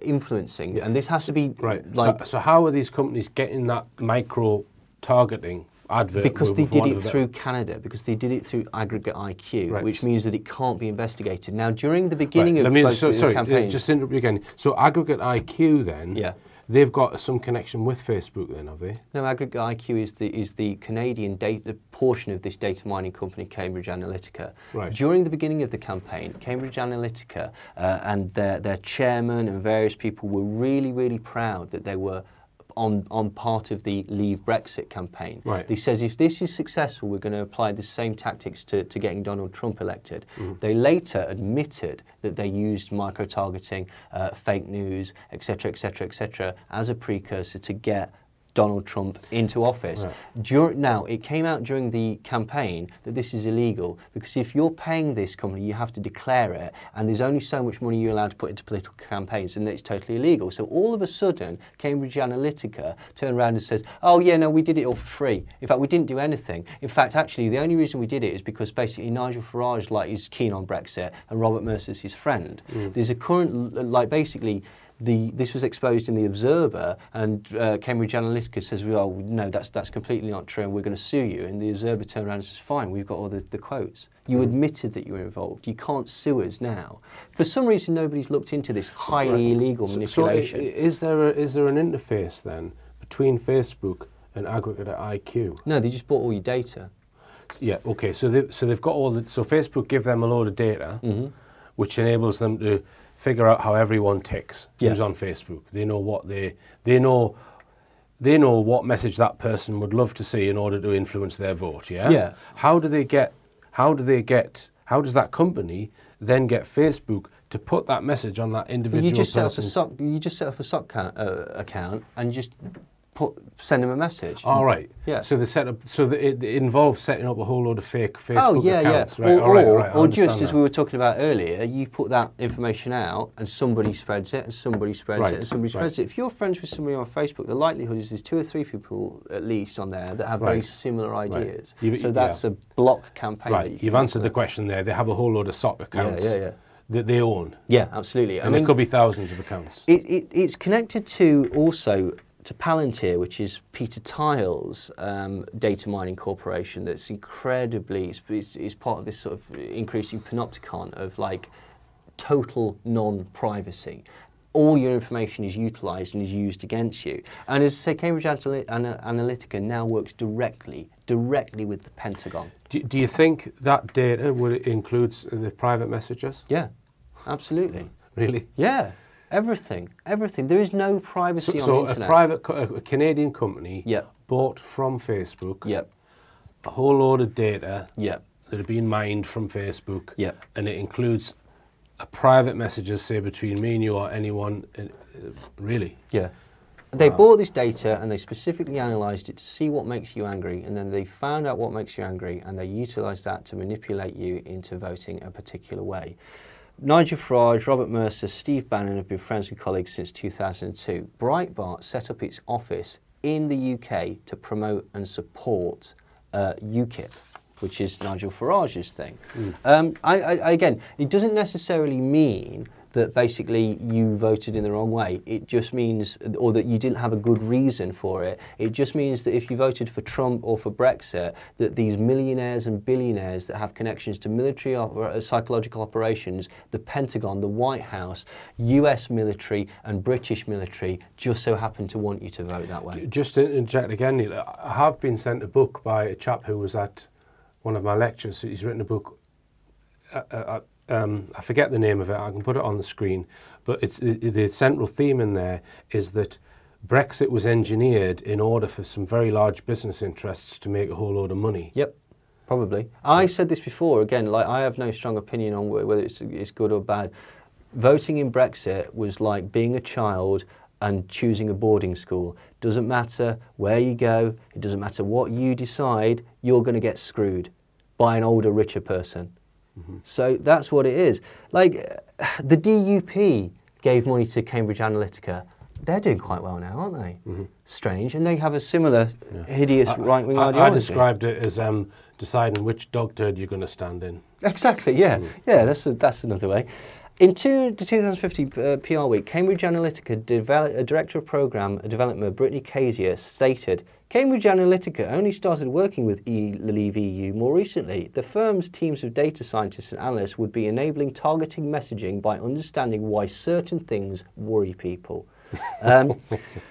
influencing, and this has to be like. So how are these companies getting that micro targeting advert? Because they did it through Canada, because they did it through aggregate IQ, which means that it can't be investigated. Now, during the beginning of the campaign, just interrupt you again. So aggregate IQ then, they've got some connection with Facebook then, have they? No, aggregate IQ is the Canadian data portion of this data mining company, Cambridge Analytica. During the beginning of the campaign, Cambridge Analytica and their chairman and various people were really, really proud that they were on part of the Leave Brexit campaign. They says if this is successful, we're going to apply the same tactics to getting Donald Trump elected. They later admitted that they used micro-targeting, fake news, etc., etc., etc., as a precursor to get Donald Trump into office. Now, it came out during the campaign that this is illegal because if you're paying this company, you have to declare it, and there's only so much money you're allowed to put into political campaigns, and it's totally illegal. So all of a sudden, Cambridge Analytica turned around and says, oh yeah, no, we did it all for free. In fact, we didn't do anything. In fact, actually, the only reason we did it is because basically Nigel Farage is keen on Brexit, and Robert Mercer's his friend. There's a current, basically, this was exposed in The Observer, and Cambridge Analytica says, well, no, that's completely not true, and we're going to sue you. And The Observer turned around and says, fine, we've got all the quotes. You admitted that you were involved. You can't sue us now. For some reason, nobody's looked into this highly illegal manipulation. So is there an interface then between Facebook and aggregate IQ? No, they just bought all your data. Yeah, okay, so they've got all the, so Facebook give them a load of data, which enables them to figure out how everyone ticks who's on Facebook. They know what they know what message that person would love to see in order to influence their vote. Yeah. How does that company then get Facebook to put that message on that individual person's? You just set up a SOC account and just send them a message. All right. Yeah. So they set up. So it involves setting up a whole load of fake Facebook accounts. Yeah. Or just as we were talking about earlier, you put that information out, and somebody spreads it, and somebody spreads it, and somebody spreads it. If you're friends with somebody on Facebook, the likelihood is there's 2 or 3 people at least on there that have very similar ideas. So that's a block campaign. You've answered the question there. They have a whole load of SOC accounts. That they own. Yeah, absolutely. And there could be thousands of accounts. It's connected to also to Palantir, which is Peter Thiel's data mining corporation. That's incredibly is part of this sort of increasing panopticon of like total non-privacy. All your information is utilised and is used against you. And as I say, Cambridge Analytica now works directly with the Pentagon. Do you think that data would include the private messages? Yeah, absolutely. Really? Yeah. Everything. There is no privacy on the internet. So a Canadian company bought from Facebook a whole load of data that are being mined from Facebook, and it includes a private messages, say, between me and you or anyone, really? Yeah. They bought this data and they specifically analysed it to see what makes you angry, and then they found out what makes you angry, and they utilised that to manipulate you into voting a particular way. Nigel Farage, Robert Mercer, Steve Bannon have been friends and colleagues since 2002. Breitbart set up its office in the UK to promote and support UKIP, which is Nigel Farage's thing. Again, it doesn't necessarily mean that basically you voted in the wrong way. It just means, or that you didn't have a good reason for it. It just means that if you voted for Trump or for Brexit, that these millionaires and billionaires that have connections to military or psychological operations, the Pentagon, the White House, US military and British military just so happen to want you to vote that way. Just to interject again, Neil, I have been sent a book by a chap who was at one of my lectures. He's written a book, I forget the name of it, I can put it on the screen, but the central theme in there is that Brexit was engineered in order for some very large business interests to make a whole load of money. Yep, probably. I said this before, again, like I have no strong opinion on whether it's good or bad. Voting in Brexit was like being a child and choosing a boarding school. Doesn't matter where you go, it doesn't matter what you decide, you're going to get screwed by an older, richer person. So that's what it is. Like, the DUP gave money to Cambridge Analytica they're doing quite well now, aren't they? Strange, and they have a similar hideous right-wing ideology. I described it as deciding which dog turd you're going to stand in. Exactly, yeah. Yeah, that's another way. In the 2050 PR Week, Cambridge Analytica Director of Programme Development, Brittany Casier, stated, Cambridge Analytica only started working with Leave EU more recently. The firm's teams of data scientists and analysts would be enabling targeting messaging by understanding why certain things worry people.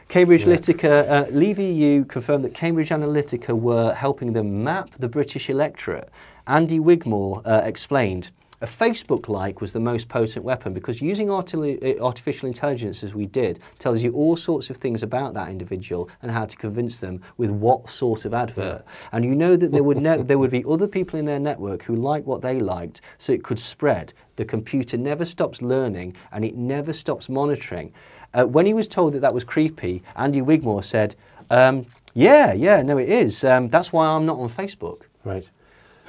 Cambridge Analytica, Leave EU confirmed that Cambridge Analytica were helping them map the British electorate. Andy Wigmore explained, a Facebook like was the most potent weapon because using artificial intelligence as we did tells you all sorts of things about that individual and how to convince them with what sort of advert. And you know that there would be other people in their network who liked what they liked, so it could spread. The computer never stops learning and it never stops monitoring. When he was told that that was creepy, Andy Wigmore said, yeah, no, it is. That's why I'm not on Facebook. Right.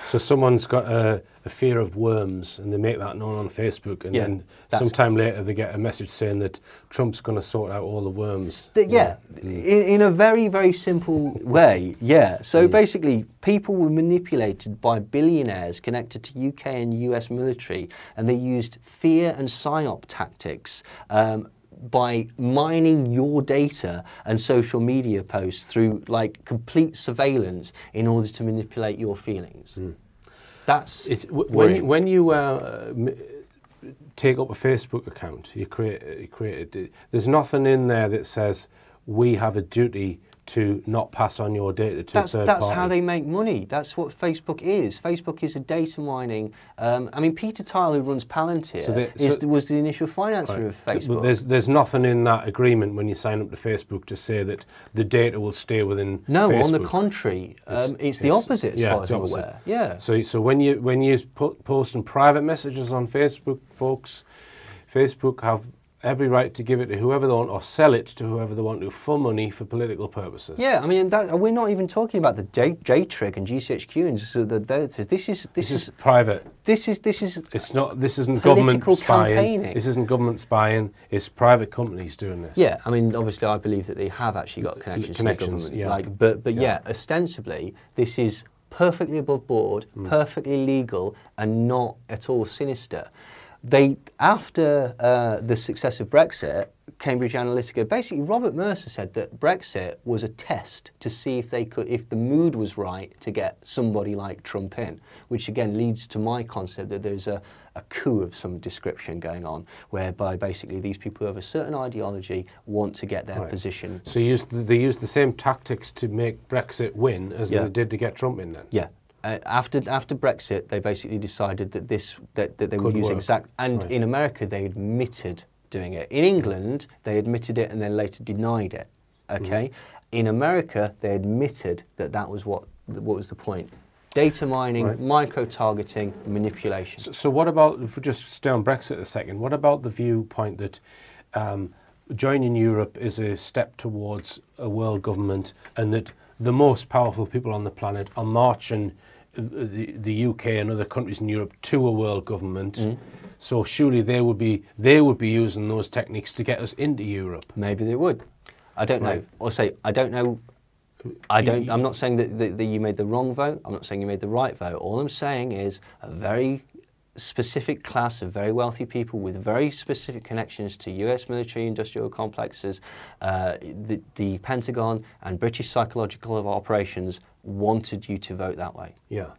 So someone's got a fear of worms and they make that known on Facebook, and then sometime later they get a message saying that Trump's going to sort out all the worms. In a very, very simple way, So basically people were manipulated by billionaires connected to UK and US military, and they used fear and Psy-Ops tactics by mining your data and social media posts through like complete surveillance in order to manipulate your feelings. That's when you take up a Facebook account, you create it. There's nothing in there that says we have a duty to not pass on your data to a third party. That's how they make money. That's what Facebook is. Facebook is a data mining. I mean, Peter Tile, who runs Palantir, was the initial financer of Facebook. But there's nothing in that agreement when you sign up to Facebook to say that the data will stay within Facebook. On the contrary, it's the opposite as far as I'm aware. Yeah. So when you posting private messages on Facebook, folks, Facebook have every right to give it to whoever they want or sell it to whoever they want to for money for political purposes. Yeah, I mean, we're not even talking about the JTRIG and GCHQ and so the data. This is private. This isn't government spying. Campaigning. This isn't government spying. It's private companies doing this. Yeah, I mean, obviously, I believe that they have actually got connections to the government. Yeah. But ostensibly, this is perfectly above board, perfectly legal, and not at all sinister. After the success of Brexit, Cambridge Analytica, basically Robert Mercer said that Brexit was a test to see if the mood was right to get somebody like Trump in, which again leads to my concept that there's a coup of some description going on, whereby basically these people who have a certain ideology want to get their position. So they used the same tactics to make Brexit win as they did to get Trump in then? Yeah. After Brexit, they basically decided that they would use in America they admitted doing it. In England, they admitted it and then later denied it. Okay, in America, they admitted that was what was the point. Data mining, micro-targeting, manipulation. So what about, if we just stay on Brexit a second, what about the viewpoint that joining Europe is a step towards a world government and that the most powerful people on the planet are marching the UK and other countries in Europe to a world government? So surely they would be using those techniques to get us into Europe. Maybe they would. I don't know. Or say I don't know. I'm not saying that you made the wrong vote. I'm not saying you made the right vote. All I'm saying is a very specific class of very wealthy people with very specific connections to US military industrial complexes, the Pentagon and British psychological operations wanted you to vote that way. Yeah.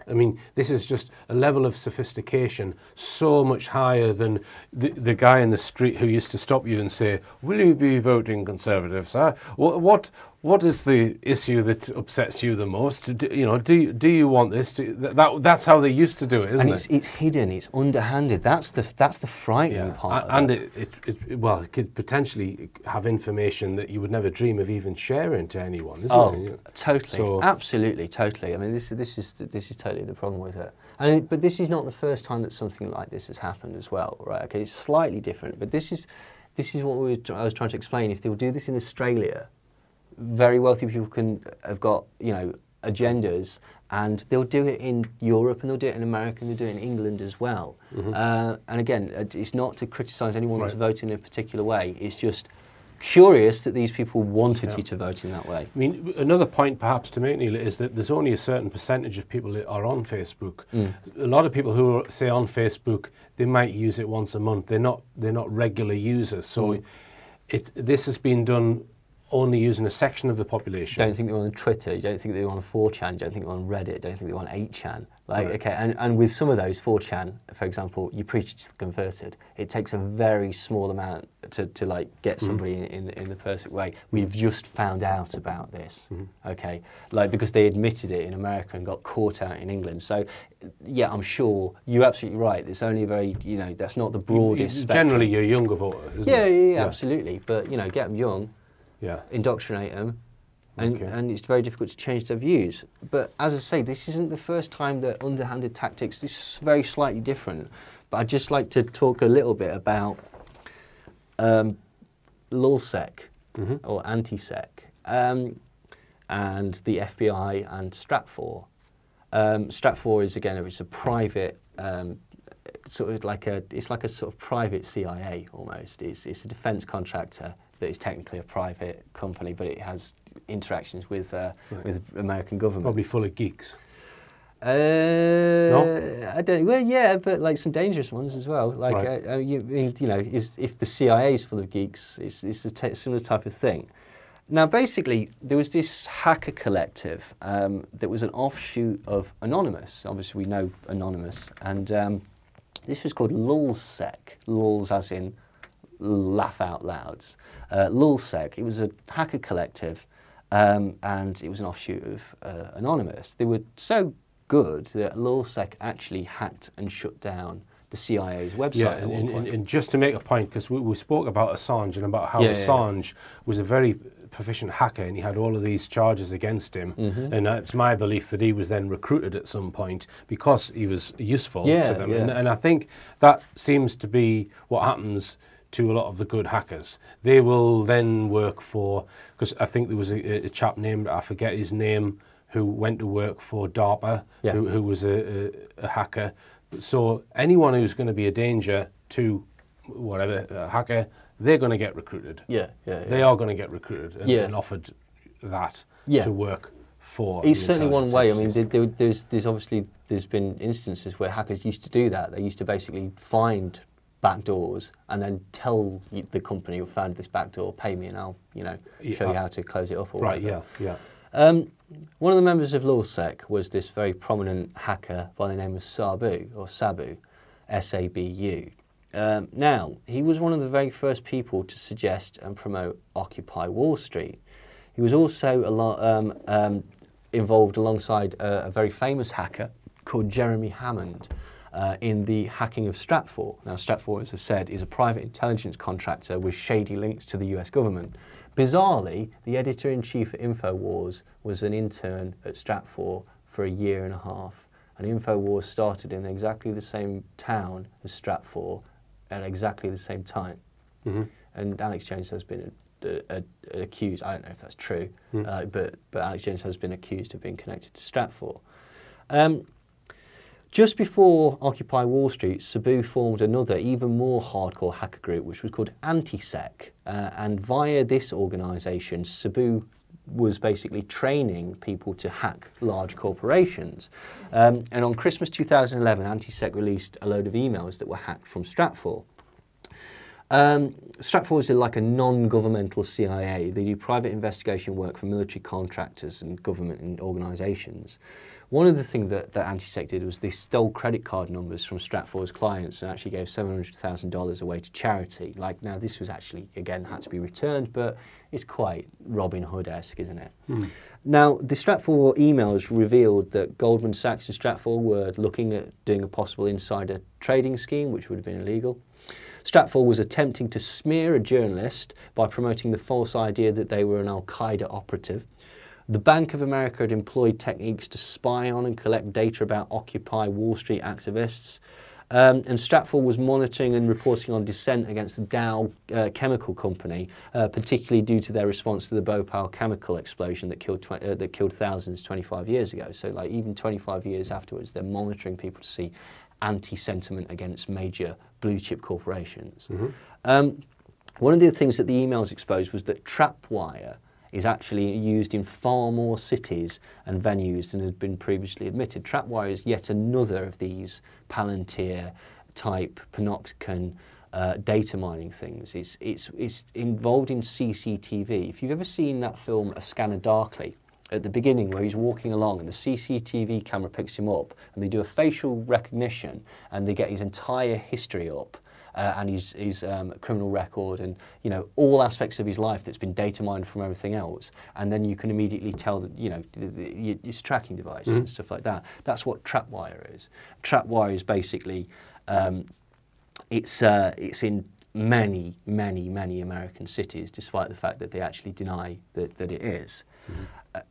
I mean, this is just a level of sophistication so much higher than the guy in the street who used to stop you and say, "Will you be voting Conservative, sir? What is the issue that upsets you the most? Do you want this? That's how they used to do it, isn't it? And it's hidden, it's underhanded. That's the frightening part. And it could potentially have information that you would never dream of even sharing to anyone, isn't it? Totally, so, absolutely, totally. I mean, this is totally the problem with it. But this is not the first time that something like this has happened as well, right? Okay, it's slightly different, but this is what I was trying to explain. If they will do this in Australia, very wealthy people have got agendas, and they'll do it in Europe, and they'll do it in America, and they'll do it in England as well. And again, it's not to criticise anyone that's voting in a particular way. It's just curious that these people wanted you to vote in that way. I mean, another point perhaps to make, Neil, is that there's only a certain percentage of people that are on Facebook. A lot of people who are, say, on Facebook, they might use it once a month. They're not regular users. So this has been done only using a section of the population. Don't think they're on Twitter, you don't think they're on 4chan, you don't think they're on Reddit, don't think they're on 8chan. Like, okay, and with some of those, 4chan, for example, you preach it to the converted. It takes a very small amount to like get somebody in the perfect way. We've just found out about this, okay? Like, because they admitted it in America and got caught out in England. So, yeah, I'm sure you're absolutely right. It's only very, you know, that's not the broadest spectrum. Generally, you're younger voter, isn't it? Yeah, absolutely. But, you know, get them young. Yeah. Indoctrinate them, and it's very difficult to change their views. But as I say, this isn't the first time that underhanded tactics. This is very slightly different. But I'd just like to talk a little bit about LulzSec or anti-sec and the FBI and Stratfor. Stratfor is, again, it's a private sort of like it's like a sort of private CIA almost. It's a defence contractor that is technically a private company, but it has interactions with American government. Probably full of geeks. No? I don't. Well, yeah, but like some dangerous ones as well. Like you know, if the CIA is full of geeks, it's a similar type of thing. Now, basically, there was this hacker collective that was an offshoot of Anonymous. Obviously, we know Anonymous, and this was called LulzSec. Lulz as in laugh out louds. LulzSec, it was a hacker collective, and it was an offshoot of Anonymous. They were so good that LulzSec actually hacked and shut down the CIA's website. Yeah, and just to make a point, because we spoke about Assange and about how Assange was a very proficient hacker and he had all of these charges against him, and it's my belief that he was then recruited at some point because he was useful to them. And I think that seems to be what happens to a lot of the good hackers. They will then work for, because I think there was a chap named, I forget his name, who went to work for DARPA, who was a hacker. So anyone who's going to be a danger to whatever, a hacker, they're going to get recruited. They are going to get recruited and offered that to work for. It's certainly one way. I mean, there's obviously been instances where hackers used to do that. They used to basically find back doors and then tell the company who found this back door, pay me and I'll, you know, show you how to close it up or whatever. One of the members of LulzSec was this very prominent hacker by the name of Sabu, or Sabu, S-A-B-U. Now, he was one of the very first people to suggest and promote Occupy Wall Street. He was also involved alongside a very famous hacker called Jeremy Hammond in the hacking of Stratfor. Now, Stratfor, as I said, is a private intelligence contractor with shady links to the US government. Bizarrely, the editor-in-chief at InfoWars was an intern at Stratfor for a year and a half. And InfoWars started in exactly the same town as Stratfor at exactly the same time. And Alex Jones has been accused, I don't know if that's true, but Alex Jones has been accused of being connected to Stratfor. Just before Occupy Wall Street, Sabu formed another, even more hardcore hacker group, which was called Anti-Sec. And via this organisation, Sabu was basically training people to hack large corporations. And on Christmas 2011, Anti-Sec released a load of emails that were hacked from Stratfor. Stratfor is like a non-governmental CIA. They do private investigation work for military contractors and government and organisations. One of the things that Anti-Sec did was they stole credit card numbers from Stratfor's clients and actually gave $700,000 away to charity. Like, now this was actually, again, had to be returned, but it's quite Robin Hood-esque, isn't it? Now, the Stratfor emails revealed that Goldman Sachs and Stratfor were looking at doing a possible insider trading scheme, which would have been illegal. Stratfor was attempting to smear a journalist by promoting the false idea that they were an Al-Qaeda operative. The Bank of America had employed techniques to spy on and collect data about Occupy Wall Street activists. And Stratfor was monitoring and reporting on dissent against the Dow Chemical Company, particularly due to their response to the Bhopal chemical explosion that killed thousands 25 years ago. So, like, even 25 years afterwards, they're monitoring people to see anti-sentiment against major blue-chip corporations. One of the things that the emails exposed was that trapwire is actually used in far more cities and venues than had been previously admitted. Trapwire is yet another of these Palantir-type panopticon data mining things. It's involved in CCTV. If you've ever seen that film A Scanner Darkly, at the beginning where he's walking along and the CCTV camera picks him up and they do a facial recognition and they get his entire history up, and his criminal record and, you know, all aspects of his life that's been data mined from everything else, and then you can immediately tell that, you know, it's a tracking device and stuff like that. That's what trapwire is. Trapwire is basically, it's in many American cities, despite the fact that they actually deny that it is.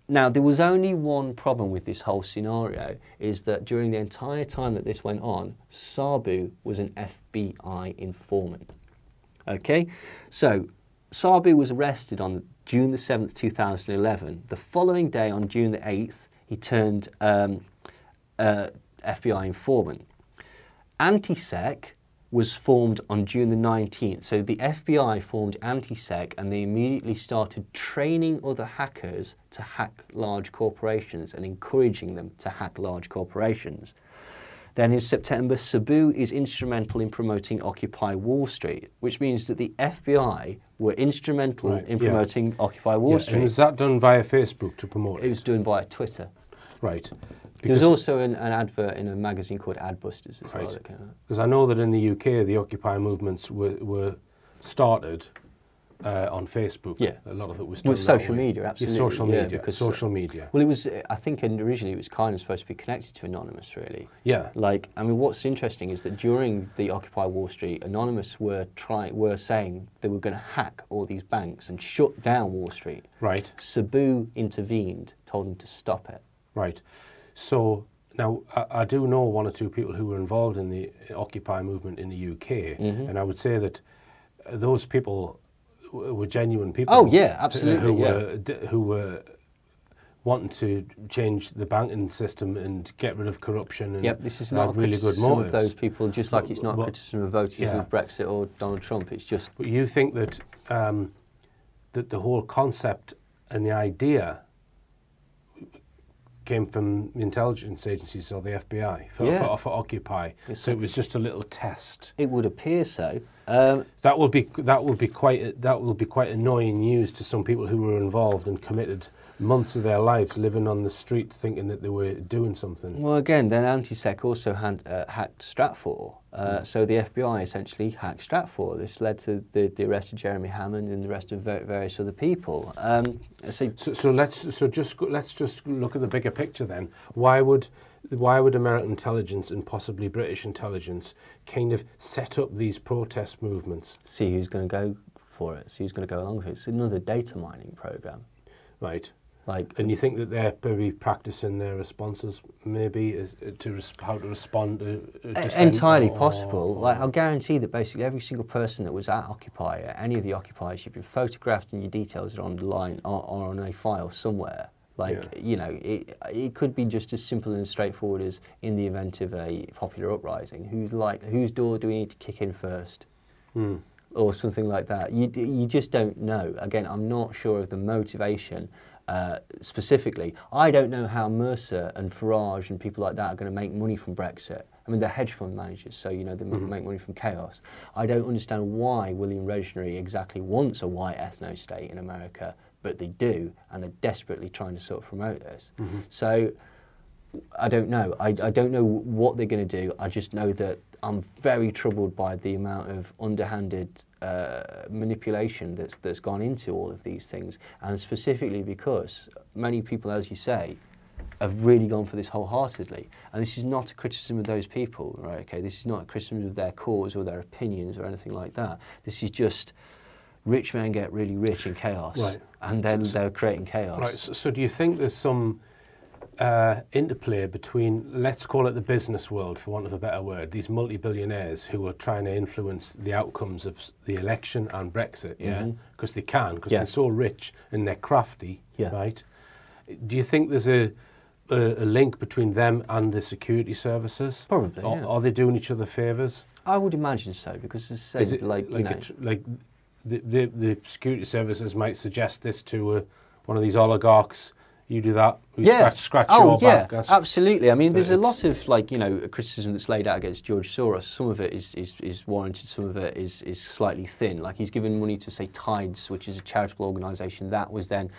Now, there was only one problem with this whole scenario, is that during the entire time that this went on, Sabu was an FBI informant. Okay, so Sabu was arrested on June the 7th, 2011. The following day, on June the 8th, he turned FBI informant. Antisec was formed on June the 19th. So the FBI formed Antisec and they immediately started training other hackers to hack large corporations and encouraging them to hack large corporations. Then in September, Sabu is instrumental in promoting Occupy Wall Street, which means that the FBI were instrumental in promoting Occupy Wall Street. And was that done via Facebook to promote it? It was done via Twitter. Right. There's also an advert in a magazine called Adbusters as well that came out. Because I know that in the UK, the Occupy movements were started on Facebook. Yeah. A lot of it was done with social media, absolutely. Yeah, social media, because social media. Well, it was, I think originally it was kind of supposed to be connected to Anonymous, really. Yeah. Like, I mean, what's interesting is that during the Occupy Wall Street, Anonymous were saying they were going to hack all these banks and shut down Wall Street. Right. Sabu intervened, told them to stop it. Right. So now I do know one or two people who were involved in the Occupy movement in the UK, and I would say that those people were genuine people. Oh yeah, absolutely. Who were wanting to change the banking system and get rid of corruption. And this is not a really good criticism motives. of those people, just like it's not a criticism of voters of Brexit or Donald Trump. It's just. But you think that that the whole concept and the idea came from intelligence agencies or the FBI for Occupy. So it was just a little test. It would appear so. That will be quite annoying news to some people who were involved and committed months of their lives living on the street thinking that they were doing something. Well, again, then Antisec also hacked Stratfor. So the FBI essentially hacked Stratfor. This led to the arrest of Jeremy Hammond and the arrest of various other people. So let's just look at the bigger picture then. Why would American intelligence and possibly British intelligence kind of set up these protest movements? See who's going to go for it. See who's going to go along with it. It's another data mining program. Right. Like, and you think that they're maybe practicing their responses, maybe how to respond to entirely possible. Like, I'll guarantee that basically every single person that was at Occupy, at any of the occupiers, you've been photographed and your details are on the line or on a file somewhere. Like, you know, it could be just as simple and straightforward as in the event of a popular uprising, whose door do we need to kick in first? Or something like that. You just don't know. Again, I'm not sure of the motivation specifically. I don't know how Mercer and Farage and people like that are going to make money from Brexit. I mean, they're hedge fund managers, so, you know, they make money from chaos. I don't understand why William Regenery exactly wants a white ethno-state in America, but they do, and they're desperately trying to sort of promote this. So, I don't know. I don't know what they're going to do. I just know that I'm very troubled by the amount of underhanded manipulation that's gone into all of these things, and specifically because many people, as you say, have really gone for this wholeheartedly. And this is not a criticism of those people, right? Okay, this is not a criticism of their cause or their opinions or anything like that. This is just rich men get really rich in chaos, and then they're creating chaos. Right. So do you think there's some interplay between, let's call it the business world, for want of a better word, these multi-billionaires who are trying to influence the outcomes of the election and Brexit, because they can, because they're so rich and they're crafty, right? Do you think there's a link between them and the security services? Probably, Are they doing each other favours? I would imagine so, because as I say, the security services might suggest this to one of these oligarchs. You do that, we scratch your back. Yeah, absolutely. I mean, there's a lot of, like, you know, criticism that's laid out against George Soros. Some of it is warranted, some of it is slightly thin. Like, he's given money to, say, Tides, which is a charitable organisation that was then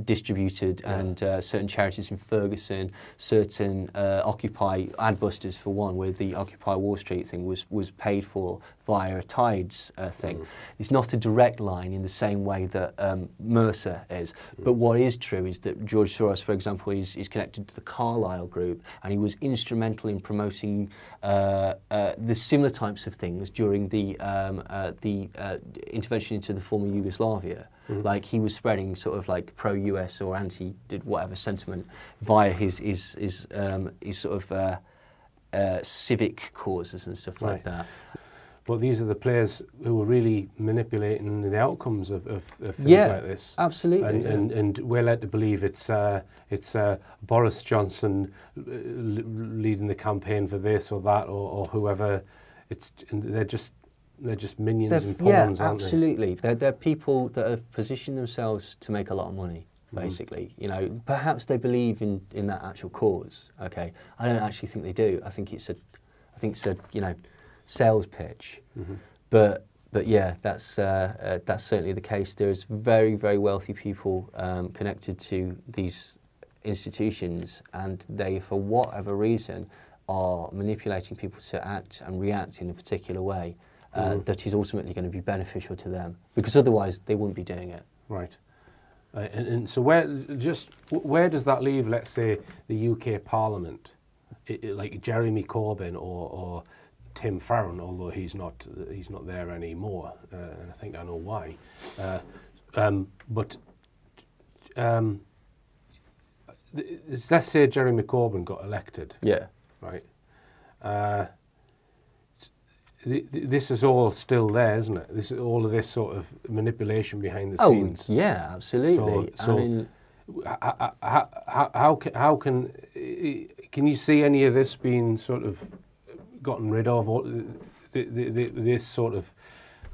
distributed, and certain charities in Ferguson, certain Occupy Adbusters for one, where the Occupy Wall Street thing was paid for via a Tides thing. It's not a direct line in the same way that Mercer is, but what is true is that George Soros, for example, is connected to the Carlyle Group, and he was instrumental in promoting the similar types of things during the intervention into the former Yugoslavia. Like, he was spreading sort of like pro-US or anti-whatever sentiment via his sort of civic causes and stuff like that. But these are the players who are really manipulating the outcomes of things like this. Absolutely. And we're led to believe it's Boris Johnson leading the campaign for this or that, or whoever. They're just minions and pawns, aren't they? Absolutely. They're people that have positioned themselves to make a lot of money, basically. You know, perhaps they believe in that actual cause. Okay, I don't actually think they do. I think it's a you know, sales pitch. But yeah, that's certainly the case. There's very, very wealthy people connected to these institutions, and they, for whatever reason, are manipulating people to act and react in a particular way. That is ultimately going to be beneficial to them, because otherwise they wouldn't be doing it. Right. And so where does that leave, let's say, the UK Parliament, like Jeremy Corbyn or Tim Farron, although he's not there anymore, and I think I know why. Let's say Jeremy Corbyn got elected. Yeah. Right. This is all still there, isn't it? This is all of this sort of manipulation behind the scenes. Oh, yeah, absolutely. So, I mean, how can you see any of this being sort of gotten rid of? Or this sort of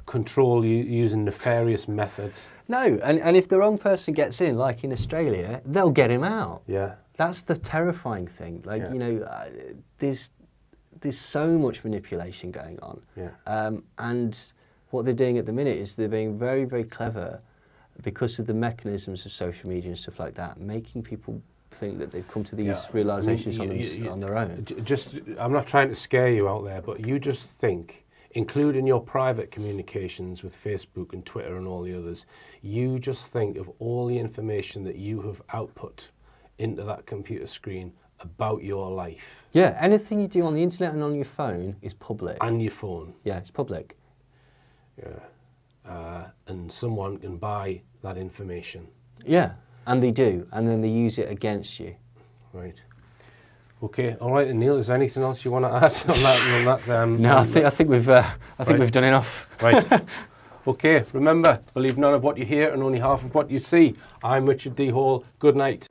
control using nefarious methods? No, and if the wrong person gets in, like in Australia, they'll get him out. Yeah. That's the terrifying thing. Like, you know, there's so much manipulation going on. Yeah. And what they're doing at the minute is they're being very, very clever, because of the mechanisms of social media and stuff like that, making people think that they've come to these realizations on their own. I'm not trying to scare you out there, but you just think, including your private communications with Facebook and Twitter and all the others, you just think of all the information that you have output into that computer screen about your life. Yeah, anything you do on the internet and on your phone is public. And your phone. Yeah, it's public. Yeah. And someone can buy that information. Yeah, and they do, and then they use it against you. Right. Okay. All right, Neil. Is there anything else you want to add on that? No, I think we've done enough. Right. Okay. Remember, believe none of what you hear and only half of what you see. I'm Richard D. Hall. Good night.